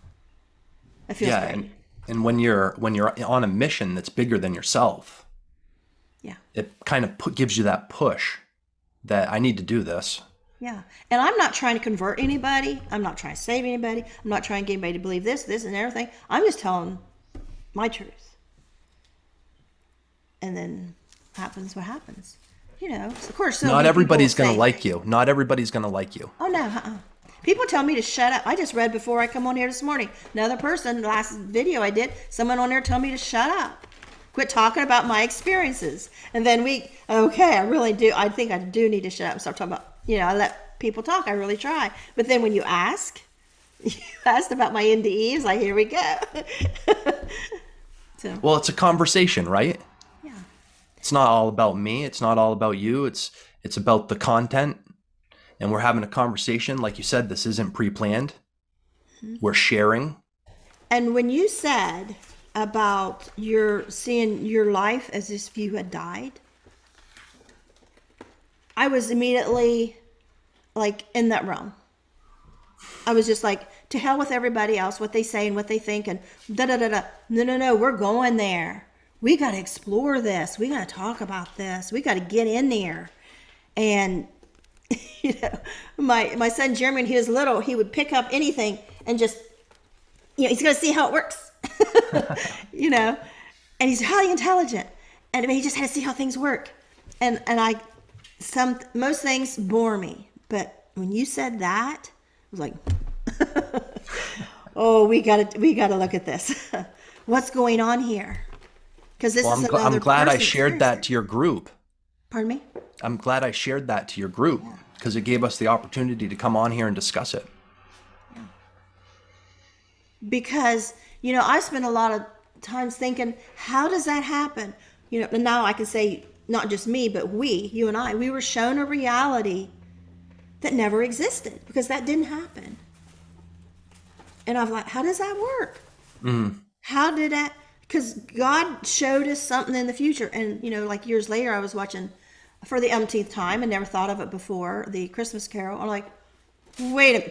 S1: It feels great.
S2: And when you're on a mission that's bigger than yourself, it kind of gives you that push that I need to do this.
S1: Yeah. And I'm not trying to convert anybody. I'm not trying to save anybody. I'm not trying to get anybody to believe this, and everything. I'm just telling my truth. And then happens what happens. Of course. So
S2: not everybody's going to like you. Not everybody's going to like you.
S1: Oh, no. People tell me to shut up. I just read before I come on here this morning. Another person, last video I did, someone on there told me to shut up. Quit talking about my experiences. And then I really do. I think I do need to shut up and start talking about, I let people talk. I really try. But then when you asked about my NDE, it's like, here we go.
S2: Well, it's a conversation, right?
S1: Yeah.
S2: It's not all about me. It's not all about you. It's about the content. And we're having a conversation. Like you said, this isn't pre-planned. We're sharing.
S1: And when you said about seeing your life as if you had died, I was immediately like in that realm. I was just like, to hell with everybody else, what they say and what they think, and da-da-da-da. No, we're going there. We got to explore this. We got to talk about this. We got to get in there. And, my son Jeremy, when he was little, he would pick up anything and just, he's going to see how it works. And he's highly intelligent, and he just had to see how things work. And most things bore me, but when you said that, I was like, oh, we gotta look at this. What's going on here? Because this is another.
S2: I'm glad I shared that to your group.
S1: Pardon me?
S2: I'm glad I shared that to your group because it gave us the opportunity to come on here and discuss it.
S1: Yeah. Because I spent a lot of times thinking, how does that happen? And now I can say, not just me, but you and I, we were shown a reality that never existed because that didn't happen. And I'm like, how does that work? How did that? Because God showed us something in the future. And, like years later, I was watching for the umpteenth time and never thought of it before, the Christmas Carol. I'm like,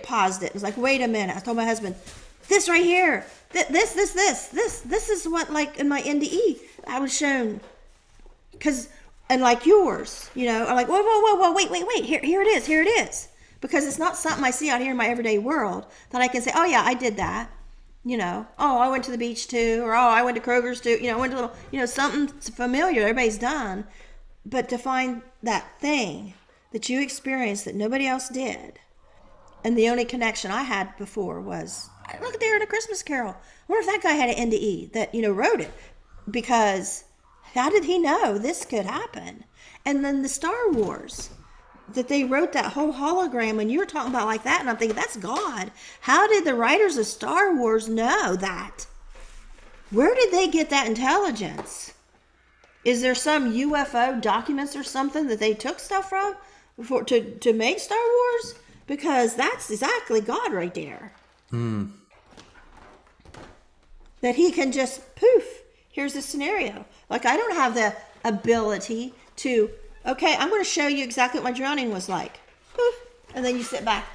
S1: paused it. It was like, wait a minute. I told my husband, this right here, this is what, like in my NDE, I was shown. And like yours, I'm like, whoa, wait, here it is. Because it's not something I see out here in my everyday world that I can say, oh yeah, I did that. Oh, I went to the beach too, or oh, I went to Kroger's too. I went to something familiar everybody's done. But to find that thing that you experienced that nobody else did, and the only connection I had before was, look there in A Christmas Carol. I wonder if that guy had an NDE that, wrote it. Because how did he know this could happen? And then the Star Wars, that they wrote that whole hologram, and you were talking about like that, and I'm thinking, that's God. How did the writers of Star Wars know that? Where did they get that intelligence? Is there some UFO documents or something that they took stuff from to make Star Wars? Because that's exactly God right there. That he can just poof, here's the scenario. Like, I don't have the ability to, okay, I'm going to show you exactly what my drowning was like. Poof. And then you sit back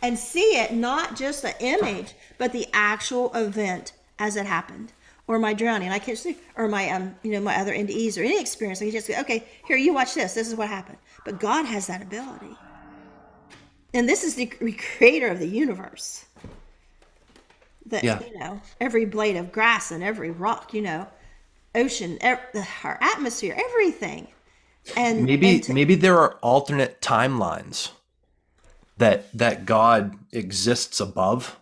S1: and see it, not just the image, but the actual event as it happened. Or my drowning, I can't see, or my my other NDEs, or any experience. I can just go, okay, here, you watch this. This is what happened. But God has that ability, and this is the creator of the universe. That every blade of grass and every rock, ocean, our atmosphere, everything. And
S2: maybe there are alternate timelines that God exists above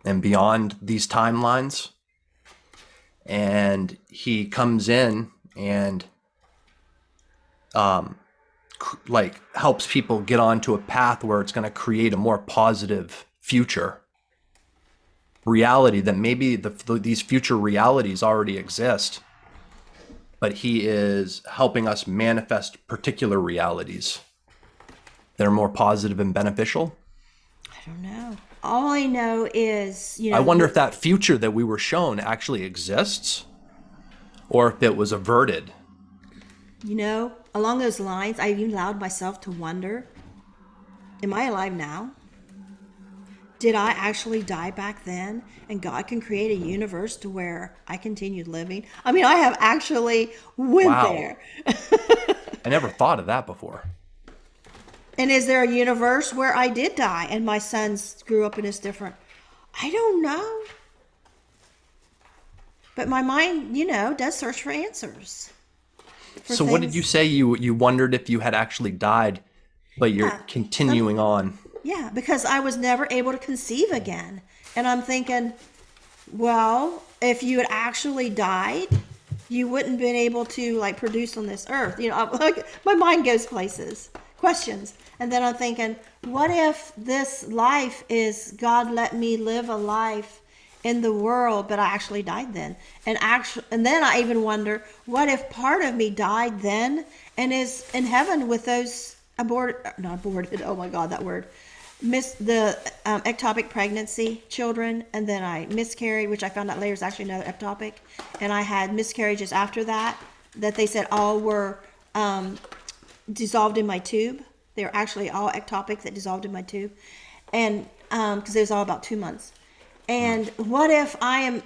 S2: and beyond these timelines. And he comes in and helps people get onto a path where it's going to create a more positive future reality, that maybe these future realities already exist, but he is helping us manifest particular realities that are more positive and beneficial.
S1: I don't know. All I know is,
S2: I wonder if that future that we were shown actually exists, or if it was averted.
S1: Along those lines, I even allowed myself to wonder, am I alive now? Did I actually die back then? And God can create a universe to where I continued living? I mean, I have actually went there.
S2: I never thought of that before.
S1: And is there a universe where I did die and my sons grew up in this different? I don't know. But my mind, does search for answers.
S2: So what did you say? You wondered if you had actually died, but you're continuing on.
S1: Yeah, because I was never able to conceive again. And I'm thinking, well, if you had actually died, you wouldn't have been able to produce on this earth. My mind goes places, questions. And then I'm thinking, what if this life is God let me live a life in the world, but I actually died then? And then I even wonder, what if part of me died then and is in heaven with those not aborted, oh my God, that word, ectopic pregnancy children, and then I miscarried, which I found out later is actually another ectopic, and I had miscarriages after that they said all were dissolved in my tube. They were actually all ectopic that dissolved in my tube, and because it was all about 2 months. And what if I am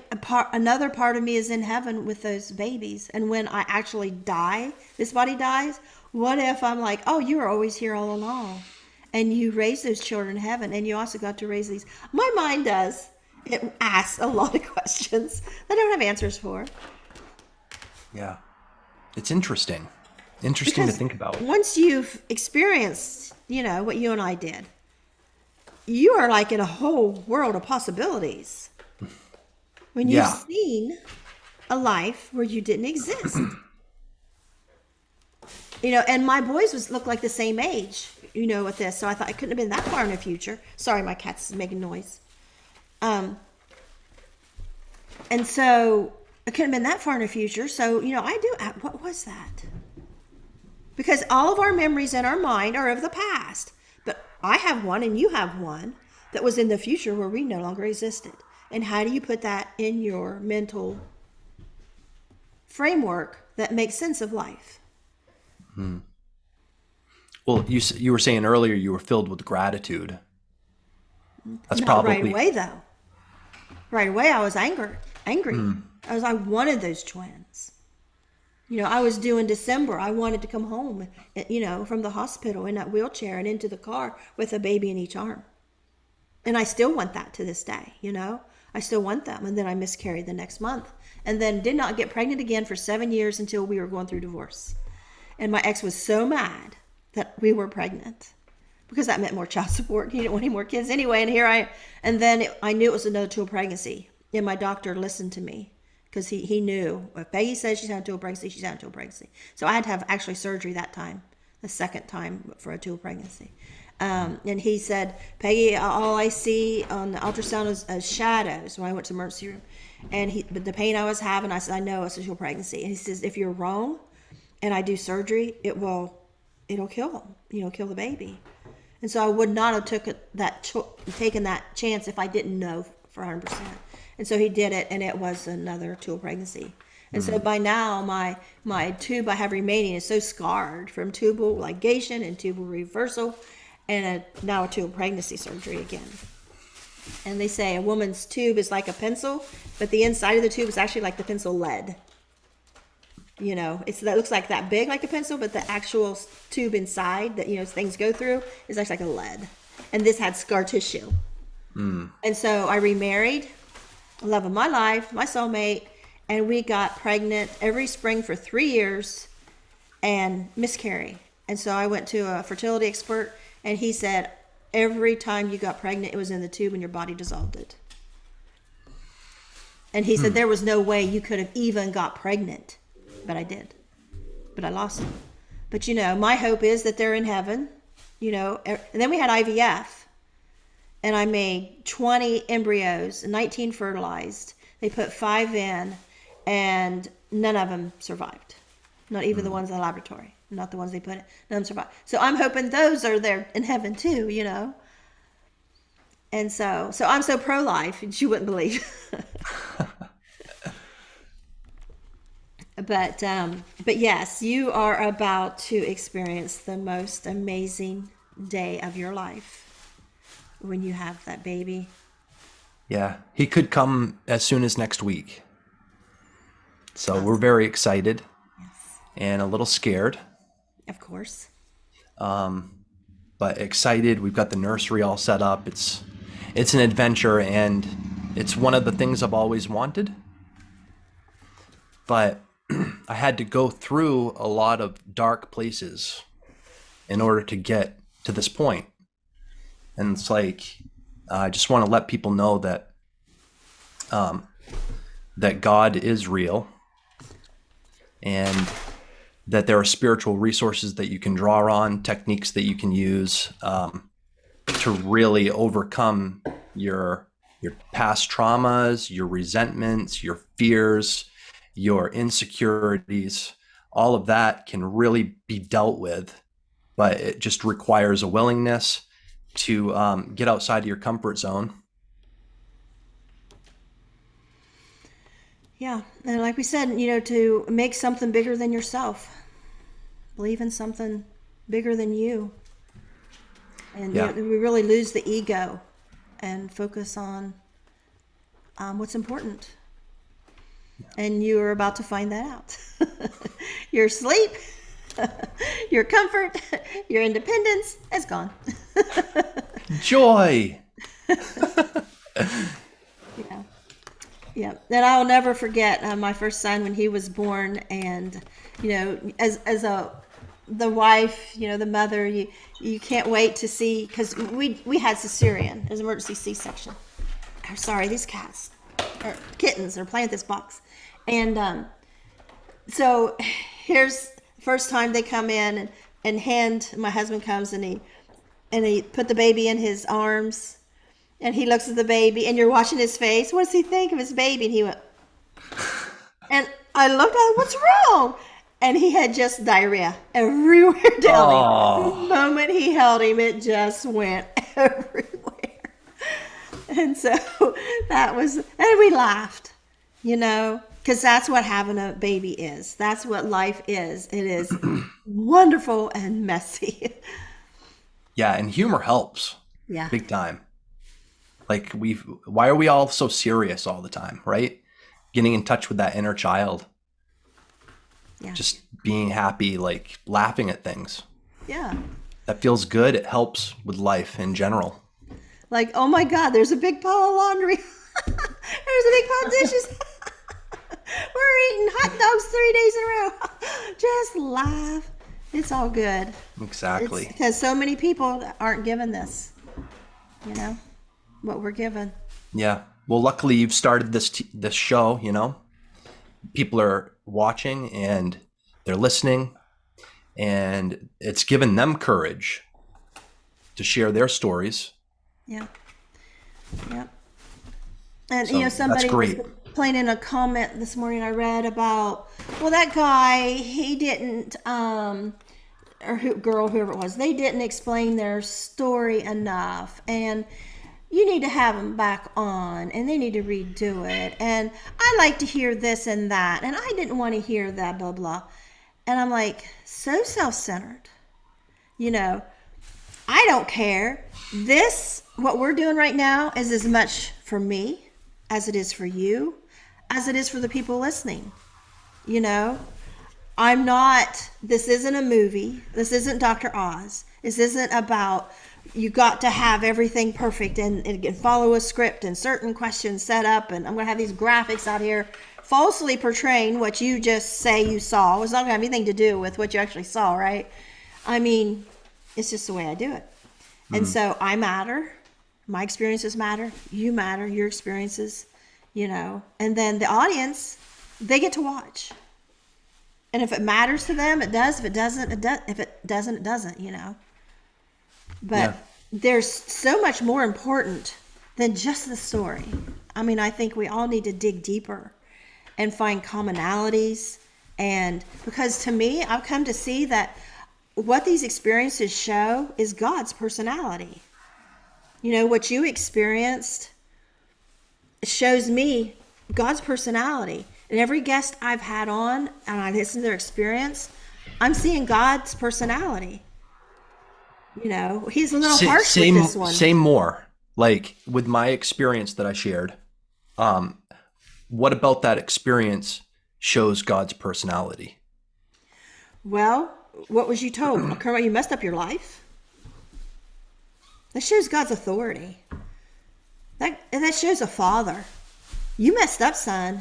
S1: another part of me is in heaven with those babies, and when I actually die, this body dies, what if I'm like, oh, you were always here all along, and you raised those children in heaven, and you also got to raise these? My mind does. It asks a lot of questions that I don't have answers for.
S2: Yeah, it's interesting. Interesting to think about.
S1: Once you've experienced, what you and I did, you are like in a whole world of possibilities. When you've seen a life where you didn't exist. And my boys look like the same age, with this. So I thought it couldn't have been that far in the future. Sorry, my cat's making noise. And so it couldn't have been that far in the future. So, what was that? Because all of our memories in our mind are of the past. But I have one and you have one that was in the future where we no longer existed. And how do you put that in your mental framework that makes sense of life?
S2: Well, you were saying earlier you were filled with gratitude. That's
S1: Not
S2: probably
S1: right away, though. Right away, I was angry. I wanted those twins. I was due in December. I wanted to come home, from the hospital in that wheelchair and into the car with a baby in each arm. And I still want that to this day, I still want them. And then I miscarried the next month and then did not get pregnant again for 7 years until we were going through divorce. And my ex was so mad that we were pregnant because that meant more child support. He didn't want any more kids anyway. And then I knew it was another 2 pregnancy. And my doctor listened to me because he knew if Peggy says she's had a dual pregnancy, she's had a dual pregnancy. So I had to have actually surgery that time, the second time for a dual pregnancy. And he said, Peggy, all I see on the ultrasound is shadows when I went to the emergency room. But the pain I was having, I said, I know it's a dual pregnancy. And he says, if you're wrong and I do surgery, it'll kill him, kill the baby. And so I would not have taken that chance if I didn't know for 100%. And so he did it, and it was another dual pregnancy. And so by now, my tube I have remaining is so scarred from tubal ligation and tubal reversal, and now a dual pregnancy surgery again. And they say a woman's tube is like a pencil, but the inside of the tube is actually like the pencil lead. That looks like that big like a pencil, but the actual tube inside that things go through is actually like a lead. And this had scar tissue. And so I remarried, love of my life, my soulmate, and we got pregnant every spring for 3 years and miscarry. And so I went to a fertility expert, and he said every time you got pregnant, it was in the tube and your body dissolved it. And he said there was no way you could have even got pregnant. But I did. But I lost them. But my hope is that they're in heaven, and then we had IVF. And I made 20 embryos, 19 fertilized. They put 5 in, and none of them survived. Not even the ones in the laboratory. Not the ones they put in. None of them survived. So I'm hoping those are there in heaven too, And so I'm so pro-life, and you wouldn't believe. But yes, you are about to experience the most amazing day of your life when you have that baby.
S2: Yeah, he could come as soon as next week. So we're very excited.
S1: Yes.
S2: And a little scared.
S1: Of course.
S2: But excited. We've got the nursery all set up. It's an adventure, and it's one of the things I've always wanted. But I had to go through a lot of dark places in order to get to this point. And it's like, I just want to let people know that that God is real, and that there are spiritual resources that you can draw on, techniques that you can use to really overcome your past traumas, your resentments, your fears, your insecurities. All of that can really be dealt with, but it just requires a willingness to get outside of your comfort zone.
S1: Yeah, and like we said, to make something bigger than yourself. Believe in something bigger than you. And we really lose the ego and focus on what's important. And you're about to find that out. Your sleep, your comfort, your independence is gone.
S2: Joy.
S1: Yeah. And I'll never forget my first son when he was born, and as the wife, the mother, you can't wait to see, because we had cesarean. It was emergency C-section. Sorry, these cats or kittens are playing with this box. And so here's the first time they come in, and my husband comes, and he put the baby in his arms, and he looks at the baby, and you're watching his face. What does he think of his baby? And he went, and I looked at him, what's wrong? And he had just diarrhea everywhere down him. The moment he held him, it just went everywhere. And so and we laughed, because that's what having a baby is. That's what life is. It is wonderful and messy.
S2: Yeah, and humor helps.
S1: Yeah.
S2: Big time. Like why are we all so serious all the time, right? Getting in touch with that inner child.
S1: Yeah.
S2: Just being happy, like laughing at things.
S1: Yeah.
S2: That feels good. It helps with life in general.
S1: Like, oh my God, there's a big pile of laundry. There's a big pile of dishes. We're eating hot dogs 3 days in a row. Just laugh. It's all good.
S2: Exactly.
S1: Because so many people aren't given this, what we're given.
S2: Yeah. Well, luckily you've started this show, people are watching and they're listening, and it's given them courage to share their stories.
S1: Yeah. Yeah. And
S2: So that's
S1: somebody was
S2: great.
S1: playing in a comment this morning I read about, well, that guy, he didn't, or girl, whoever it was, they didn't explain their story enough, and you need to have them back on, and they need to redo it, and I like to hear this and that, and I didn't want to hear that, blah blah. And I'm like, so self-centered. I don't care. What we're doing right now is as much for me as it is for you, as it is for the people listening. You know, this isn't a movie. This isn't Dr. Oz. This isn't about you got to have everything perfect and follow a script and certain questions set up. And I'm going to have these graphics out here falsely portraying what you just say you saw. It's not going to have anything to do with what you actually saw, right? I mean, it's just the way I do it. And so I matter. My experiences matter. You matter. Your experiences, and then the audience, they get to watch. And if it matters to them, it does. If it doesn't, it does. If it doesn't, it doesn't, But there's so much more important than just the story. I mean, I think we all need to dig deeper and find commonalities. And because to me, I've come to see that what these experiences show is God's personality. What you experienced shows me God's personality. And every guest I've had on and I listen to their experience, I'm seeing God's personality. He's a little harsh with this one.
S2: Say more. Like with my experience that I shared, what about that experience shows God's personality?
S1: Well, what was you told? Kermit, you messed up your life? That shows God's authority. That shows a father. You messed up, son.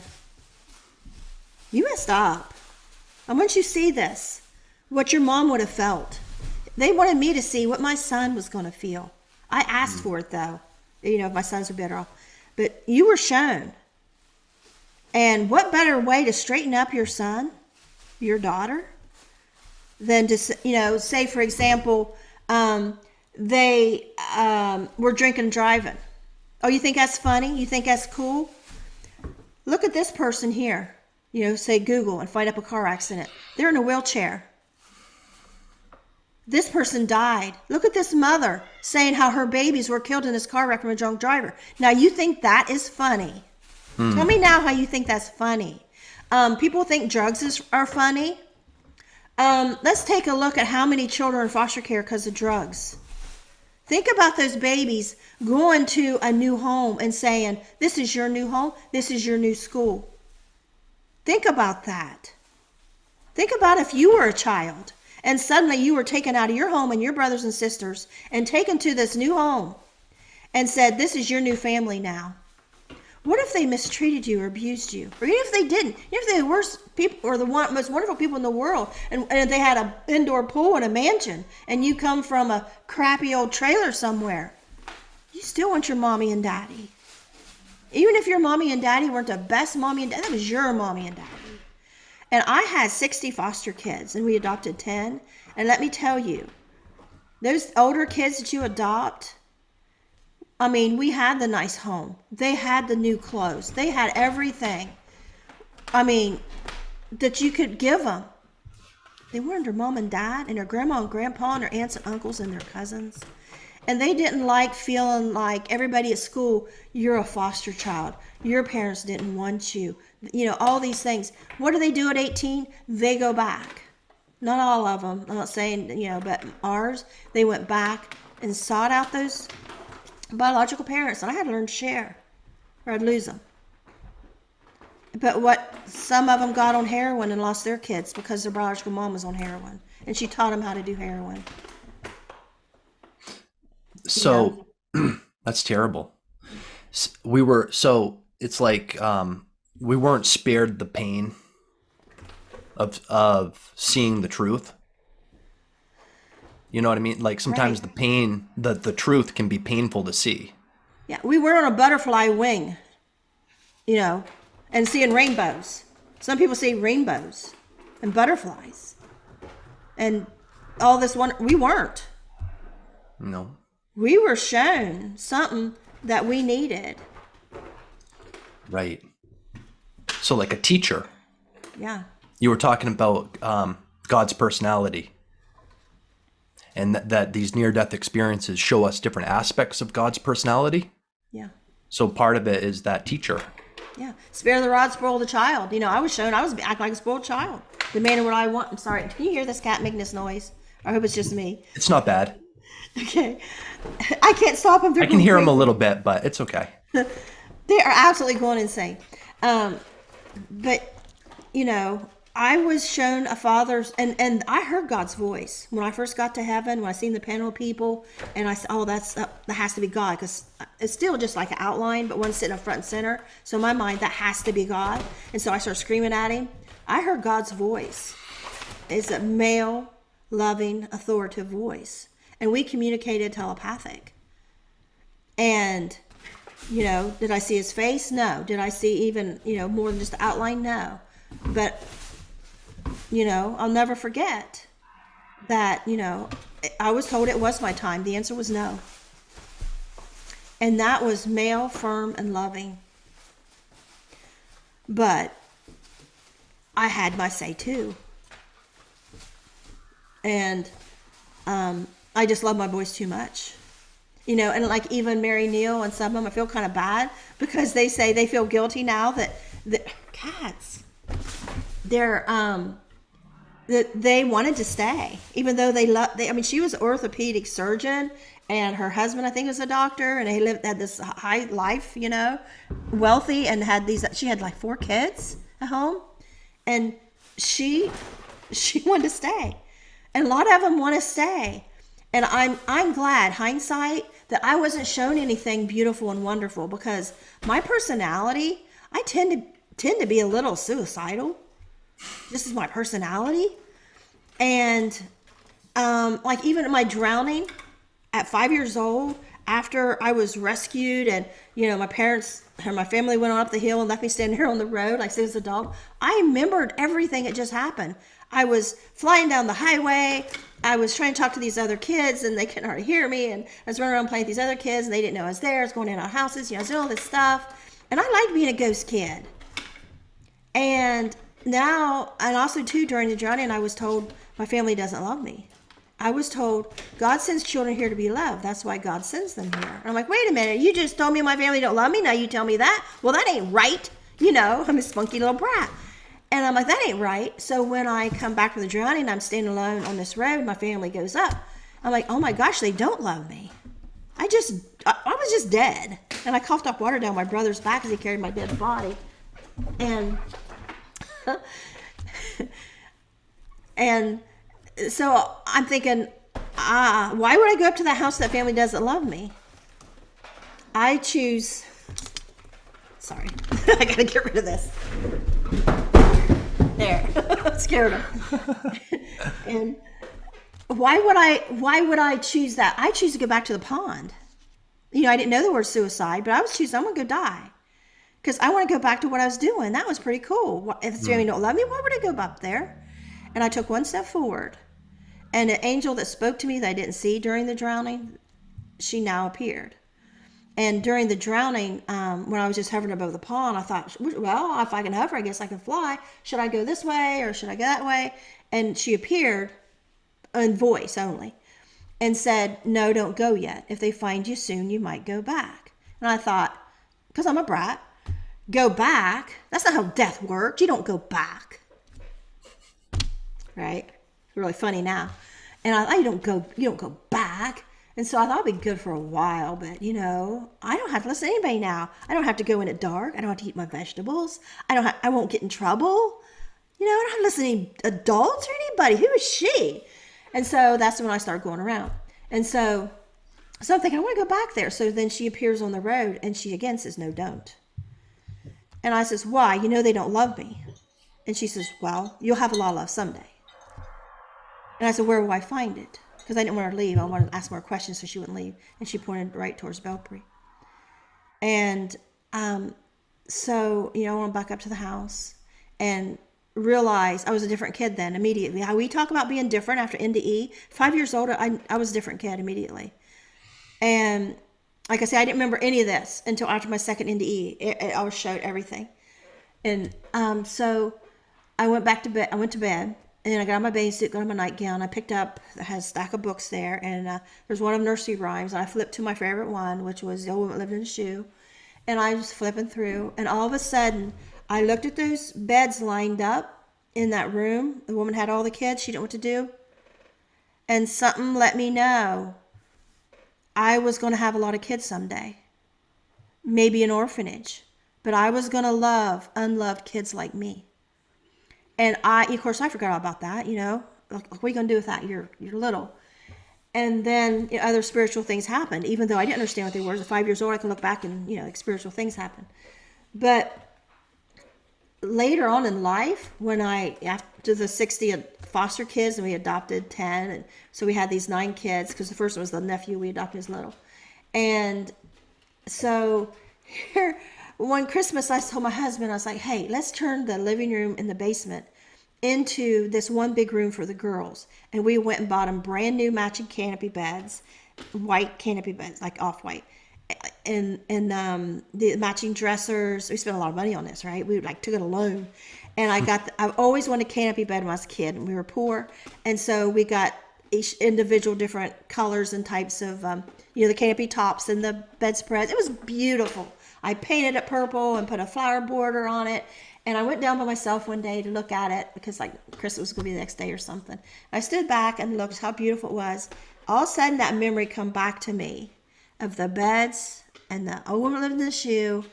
S1: You messed up. I want you to see this, what your mom would have felt. They wanted me to see what my son was going to feel. I asked for it, though, if my sons were better off. But you were shown. And what better way to straighten up your son, your daughter, than to, say, for example, they were drinking and driving. Oh, you think that's funny? You think that's cool? Look at this person here. Say Google and find up a car accident. They're in a wheelchair. This person died. Look at this mother saying how her babies were killed in this car wreck from a drunk driver. Now, you think that is funny? Tell me now how you think that's funny. People think drugs are funny. Let's take a look at how many children are in foster care because of drugs. Think about those babies going to a new home and saying, this is your new home, this is your new school. Think about that. Think about if you were a child and suddenly you were taken out of your home and your brothers and sisters and taken to this new home and said, this is your new family now. What if they mistreated you or abused you? Or even if they didn't, even if they're the worst people or the most wonderful people in the world, and they had an indoor pool and a mansion, and you come from a crappy old trailer somewhere, you still want your mommy and daddy. Even if your mommy and daddy weren't the best mommy and daddy, that was your mommy and daddy. And I had 60 foster kids, and we adopted 10. And let me tell you, those older kids that you adopt, I mean, we had the nice home. They had the new clothes. They had everything. I mean, that you could give them. They were under mom and dad and their grandma and grandpa and their aunts and uncles and their cousins. And they didn't like feeling like everybody at school, you're a foster child. Your parents didn't want you. All these things. What do they do at 18? They go back. Not all of them. I'm not saying, but ours, they went back and sought out those biological parents. And I had to learn to share or I'd lose them. But some of them got on heroin and lost their kids because their biological mom was on heroin. And she taught them how to do heroin.
S2: So that's terrible. It's like we weren't spared the pain of seeing the truth. You know what I mean? Like sometimes
S1: Right.
S2: the pain, the truth can be painful to see.
S1: Yeah, we were on a butterfly wing, and seeing rainbows. Some people see rainbows and butterflies and all this one. We weren't.
S2: No.
S1: We were shown something that we needed.
S2: Right. So like a teacher.
S1: Yeah.
S2: You were talking about God's personality, and that these near-death experiences show us different aspects of God's personality.
S1: Yeah.
S2: So part of it is that teacher.
S1: Yeah. Spare the rod, spoil the child. I was shown I was acting like a spoiled child. Demanding what I want. I'm sorry. Can you hear this cat making this noise? I hope it's just me.
S2: It's not bad.
S1: Okay. I can't stop them.
S2: I can hear them a little bit, but it's okay.
S1: They are absolutely going insane. But, I was shown a father's, and I heard God's voice when I first got to heaven, when I seen the panel of people, and I said, oh, that has to be God, because it's still just like an outline, but one's sitting up front and center. So in my mind, that has to be God. And so I started screaming at him. I heard God's voice. It's a male, loving, authoritative voice. And we communicated telepathic. And, did I see his face? No. Did I see even, more than just the outline? No. But, I'll never forget that, I was told it was my time. The answer was no. And that was male, firm, and loving. But I had my say too. And I just love my boys too much. And like even Mary Neal and some of them, I feel kind of bad because they say they feel guilty now that cats, that they wanted to stay, even though she was an orthopedic surgeon and her husband, I think, was a doctor, and they had this high life, wealthy, and she had like 4 kids at home, and she wanted to stay, and a lot of them want to stay. And I'm glad, hindsight, that I wasn't shown anything beautiful and wonderful, because my personality, I tend to be a little suicidal. This is my personality. And like even in my drowning at 5 years old, after I was rescued, and my parents or my family went on up the hill and left me standing here on the road like as a dog, I remembered everything that just happened. I was flying down the highway. I was trying to talk to these other kids, and they couldn't hardly hear me. And I was running around playing with these other kids, and they didn't know I was there. I was going in and out of houses, I was doing all this stuff. And I liked being a ghost kid. And now, and also too, during the drowning, I was told my family doesn't love me. I was told God sends children here to be loved. That's why God sends them here. And I'm like, wait a minute, you just told me my family don't love me. Now you tell me that? Well, that ain't right. I'm a spunky little brat. And I'm like, that ain't right. So when I come back from the drowning, I'm standing alone on this road, my family goes up. I'm like, oh my gosh, they don't love me. I was just dead. And I coughed up water down my brother's back as he carried my dead body. And and so I'm thinking, why would I go up to that house that family doesn't love me? I choose, sorry, I gotta get rid of this. There, scared him. And why would I choose that? I choose to go back to the pond. I didn't know the word suicide, but I was choosing, I'm gonna go die. Because I want to go back to what I was doing. That was pretty cool. If the family don't love me, why would I go up there? And I took one step forward. And an angel that spoke to me that I didn't see during the drowning, she now appeared. And during the drowning, when I was just hovering above the pond, I thought, well, if I can hover, I guess I can fly. Should I go this way or should I go that way? And she appeared in voice only and said, no, don't go yet. If they find you soon, you might go back. And I thought, because I'm a brat, go back? That's not how death works. You don't go back. Right? It's really funny now. And I thought, you don't go back. And so I thought it'd be good for a while, but I don't have to listen to anybody now. I don't have to go in it dark. I don't have to eat my vegetables. I won't get in trouble. I don't have to listen to any adults or anybody. Who is she? And so that's when I started going around. And so I'm thinking, I want to go back there. So then she appears on the road and she again says, no, don't. And I says, why? They don't love me. And she says, well, you'll have a lot of love someday. And I said, where will I find it? Because I didn't want her to leave. I wanted to ask more questions so she wouldn't leave. And she pointed right towards Belpre. And so, I went back up to the house. and realized I was a different kid then immediately. How we talk about being different after NDE. 5 years older, I was a different kid immediately. And like I said, I didn't remember any of this until after my second NDE. It always showed everything. And so I went back to bed. I went to bed, and I got on my bathing suit, got on my nightgown. I picked up, I had a stack of books there, and there's one of nursery rhymes. And I flipped to my favorite one, which was The Old Woman Lived in a Shoe. And I was flipping through, and all of a sudden, I looked at those beds lined up in that room. The woman had all the kids. She didn't know what to do. And something let me know I was going to have a lot of kids someday. Maybe an orphanage. But I was going to love unloved kids like me. And of course, I forgot all about that, you know. Like, what are you going to do with that? You're little. And then other spiritual things happened. Even though I didn't understand what they were. At 5 years old, I can look back and, like spiritual things happen. But later on in life, when after the 60 foster kids, and we adopted 10, and so we had these 9 kids, because the first one was the nephew we adopted as little. And so here, one Christmas, I told my husband, I was like, hey, let's turn the living room in the basement into this one big room for the girls. And we went and bought them brand new matching canopy beds, white canopy beds, like off-white. And the matching dressers. We spent a lot of money on this, right? We took it a loan. And I've always wanted a canopy bed when I was a kid, and we were poor. And so we got each individual different colors and types of, the canopy tops and the bedspreads. It was beautiful. I painted it purple and put a flower border on it. And I went down by myself one day to look at it because Christmas was going to be the next day or something. I stood back and looked how beautiful it was. All of a sudden that memory come back to me of the beds and the old woman lived in the shoe,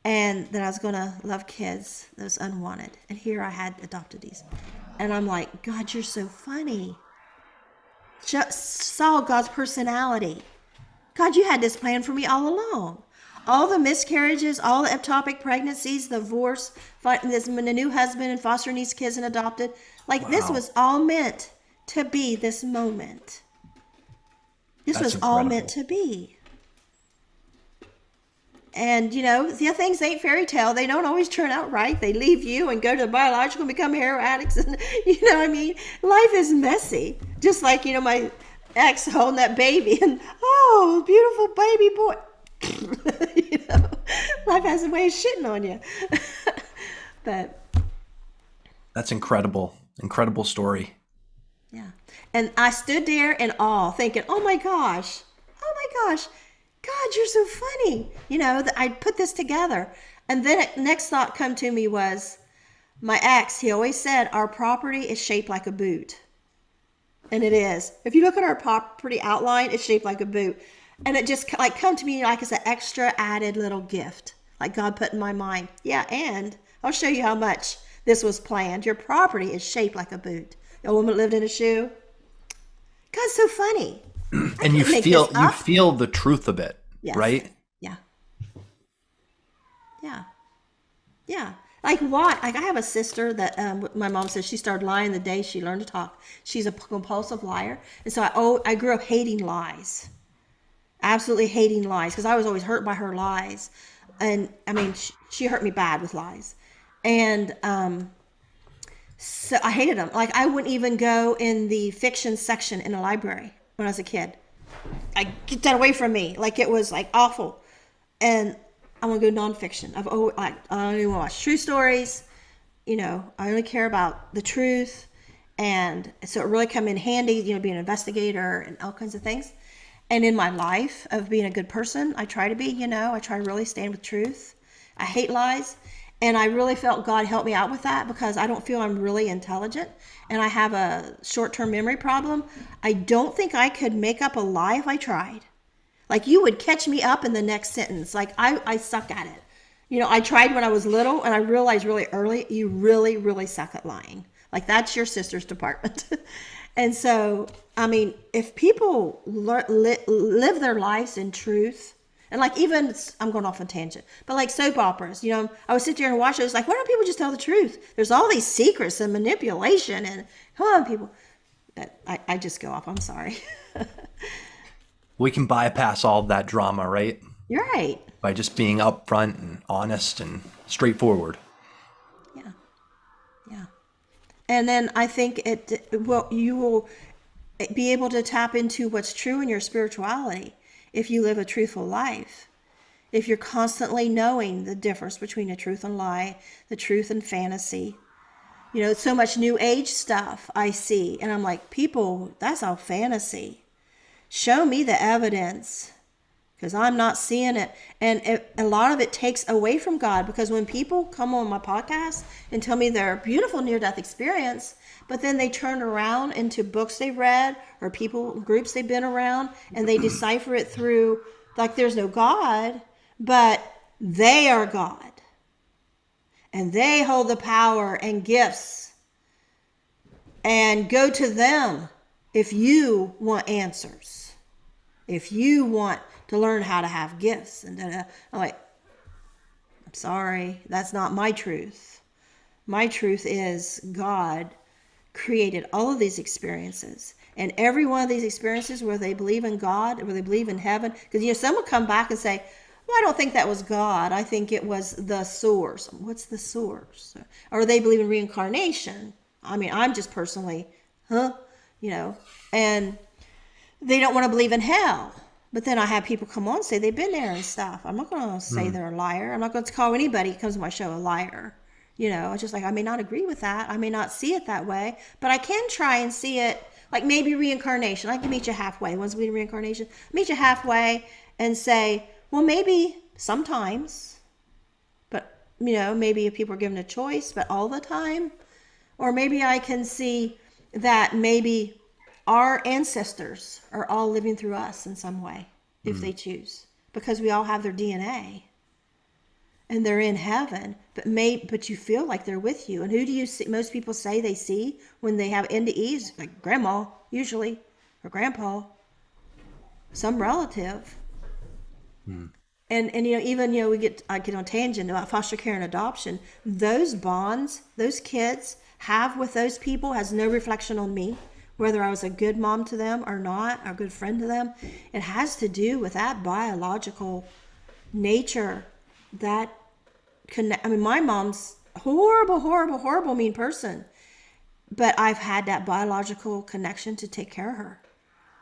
S1: and that I was going to love kids that was unwanted. And here I had adopted these. And I'm like, God, you're so funny. Just saw God's personality. God, you had this plan for me all along. All the miscarriages, all the ectopic pregnancies, the divorce, the new husband and fostering these kids and adopted. Wow. This was all meant to be this moment. This was incredible. All meant to be. And, the things ain't fairy tale. They don't always turn out right. They leave you and go to the biological and become heroin addicts. And, what I mean? Life is messy. Just like, my ex holding that baby and, oh, beautiful baby boy. Life has a way of shitting on you. But
S2: that's incredible story.
S1: Yeah. And I stood there in awe thinking, oh my gosh, God, you're so funny, that I put this together. And then next thought come to me was my ex. He always said our property is shaped like a boot, and it is. If you look at our property outline, it's shaped like a boot. And it just come to me like it's an extra added little gift, like God put in my mind. Yeah, and I'll show you how much this was planned. Your property is shaped like a boot. A woman lived in a shoe. God's so funny.
S2: And you feel the truth of it, yes. Right?
S1: Yeah. Like what? Like I have a sister that my mom says she started lying the day she learned to talk. She's a compulsive liar, and so I grew up hating lies. Absolutely hating lies, because I was always hurt by her lies. And I mean, she hurt me bad with lies. And so I hated them. Like I wouldn't even go in the fiction section in a library when I was a kid. Get that away from me. Like it was awful. And I want to go nonfiction. I only want to watch true stories. I only care about the truth. And so it really come in handy, being an investigator and all kinds of things. And in my life of being a good person, I try to be, I try to really stand with truth. I hate lies. And I really felt God helped me out with that because I don't feel I'm really intelligent. And I have a short-term memory problem. I don't think I could make up a lie if I tried. Like you would catch me up in the next sentence. Like I suck at it. I tried when I was little and I realized really early, you really, really suck at lying. Like that's your sister's department. And so, I mean, if people live their lives in truth, and even, I'm going off on a tangent, but soap operas, I would sit there and watch it. It's like, why don't people just tell the truth? There's all these secrets and manipulation and, come on, people. I just go off. I'm sorry.
S2: We can bypass all of that drama, right?
S1: You're right.
S2: By just being upfront and honest and straightforward.
S1: Yeah. And then I think you will be able to tap into what's true in your spirituality if you live a truthful life. If you're constantly knowing the difference between the truth and lie, the truth and fantasy. You know, so much new age stuff I see. And I'm like, people, that's all fantasy. Show me the evidence, because I'm not seeing it. And a lot of it takes away from God, because when people come on my podcast and tell me their beautiful near-death experience, but then they turn around into books they read or groups they've been around, and they decipher it through like there's no God, but they are God. And they hold the power and gifts. And go to them if you want answers. If you want to learn how to have gifts. And I'm like, I'm sorry, that's not my truth. My truth is God created all of these experiences. And every one of these experiences where they believe in God, where they believe in heaven, because some will come back and say, well, I don't think that was God. I think it was the source. What's the source? Or they believe in reincarnation. I mean, I'm just personally, and they don't want to believe in hell. But then I have people come on and say they've been there and stuff. I'm not going to say they're a liar. I'm not going to call anybody who comes to my show a liar. It's just like, I may not agree with that. I may not see it that way, but I can try and see it like maybe reincarnation. I can meet you halfway. Once we do reincarnation, meet you halfway and say, well, maybe sometimes, but maybe if people are given a choice, but all the time, or maybe I can see that maybe our ancestors are all living through us in some way, if they choose, because we all have their DNA and they're in heaven, but you feel like they're with you. And who do you see? Most people say they see when they have NDEs, like grandma, usually, or grandpa, some relative. And even I get on tangent about foster care and adoption. Those bonds those kids have with those people has no reflection on me, whether I was a good mom to them or not, or a good friend to them. It has to do with that biological nature that connect. I mean, my mom's horrible, mean person, but I've had that biological connection to take care of her.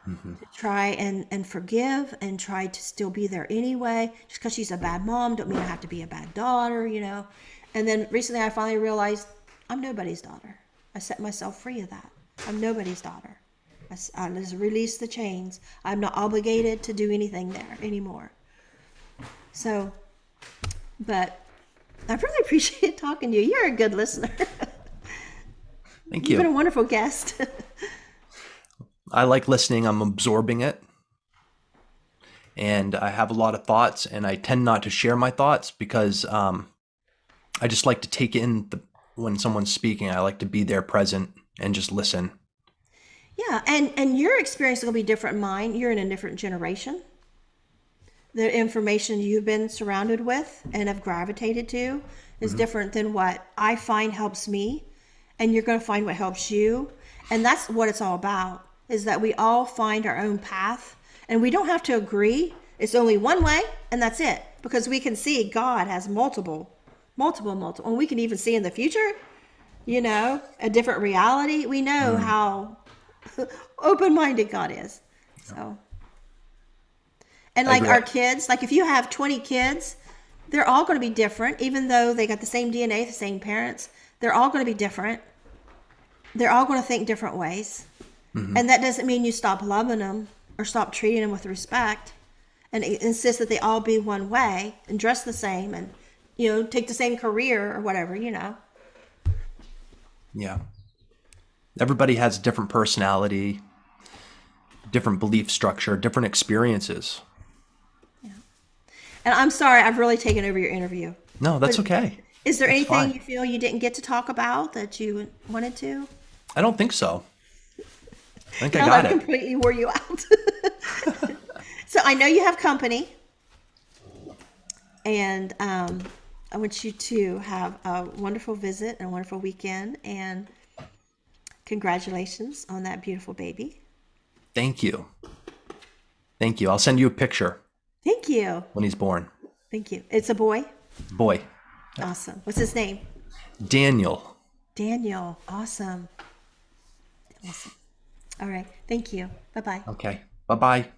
S1: To try and forgive and try to still be there anyway. Just because she's a bad mom don't mean I have to be a bad daughter, And then recently I finally realized I'm nobody's daughter. I set myself free of that. I'm nobody's daughter. I just released the chains. I'm not obligated to do anything there anymore. So, but I really appreciate talking to you. You're a good listener.
S2: Thank you.
S1: You've been a wonderful guest.
S2: I like listening. I'm absorbing it. And I have a lot of thoughts, and I tend not to share my thoughts because I just like to take in when someone's speaking. I like to be there present and just listen.
S1: Yeah, and your experience is going to be different than mine. You're in a different generation. The information you've been surrounded with and have gravitated to is different than what I find helps me. And you're going to find what helps you. And that's what it's all about, is that we all find our own path. And we don't have to agree. It's only one way, and that's it. Because we can see God has multiple. And we can even see in the future, a different reality. We know how open-minded God is. So, and like our kids, like if you have 20 kids, they're all going to be different, even though they got the same DNA, the same parents. They're all going to be different. They're all going to think different ways. And that doesn't mean you stop loving them or stop treating them with respect and insist that they all be one way and dress the same and, take the same career or whatever,
S2: Yeah. Everybody has a different personality, different belief structure, different experiences.
S1: Yeah. And I'm sorry, I've really taken over your interview.
S2: No, that's okay.
S1: Is there
S2: That's
S1: anything
S2: fine.
S1: you feel you didn't get to talk about that you wanted to?
S2: I don't think so. I think I
S1: No,
S2: got
S1: I
S2: it.
S1: completely wore you out. So I know you have company, and I want you to have a wonderful visit and a wonderful weekend, and congratulations on that beautiful baby.
S2: Thank you. Thank you. I'll send you a picture
S1: Thank you.
S2: when he's born.
S1: Thank you. It's a boy?
S2: Boy.
S1: Awesome. What's his name?
S2: Daniel.
S1: Daniel, awesome. Awesome. All right. Thank you. Bye bye.
S2: Okay. Bye bye.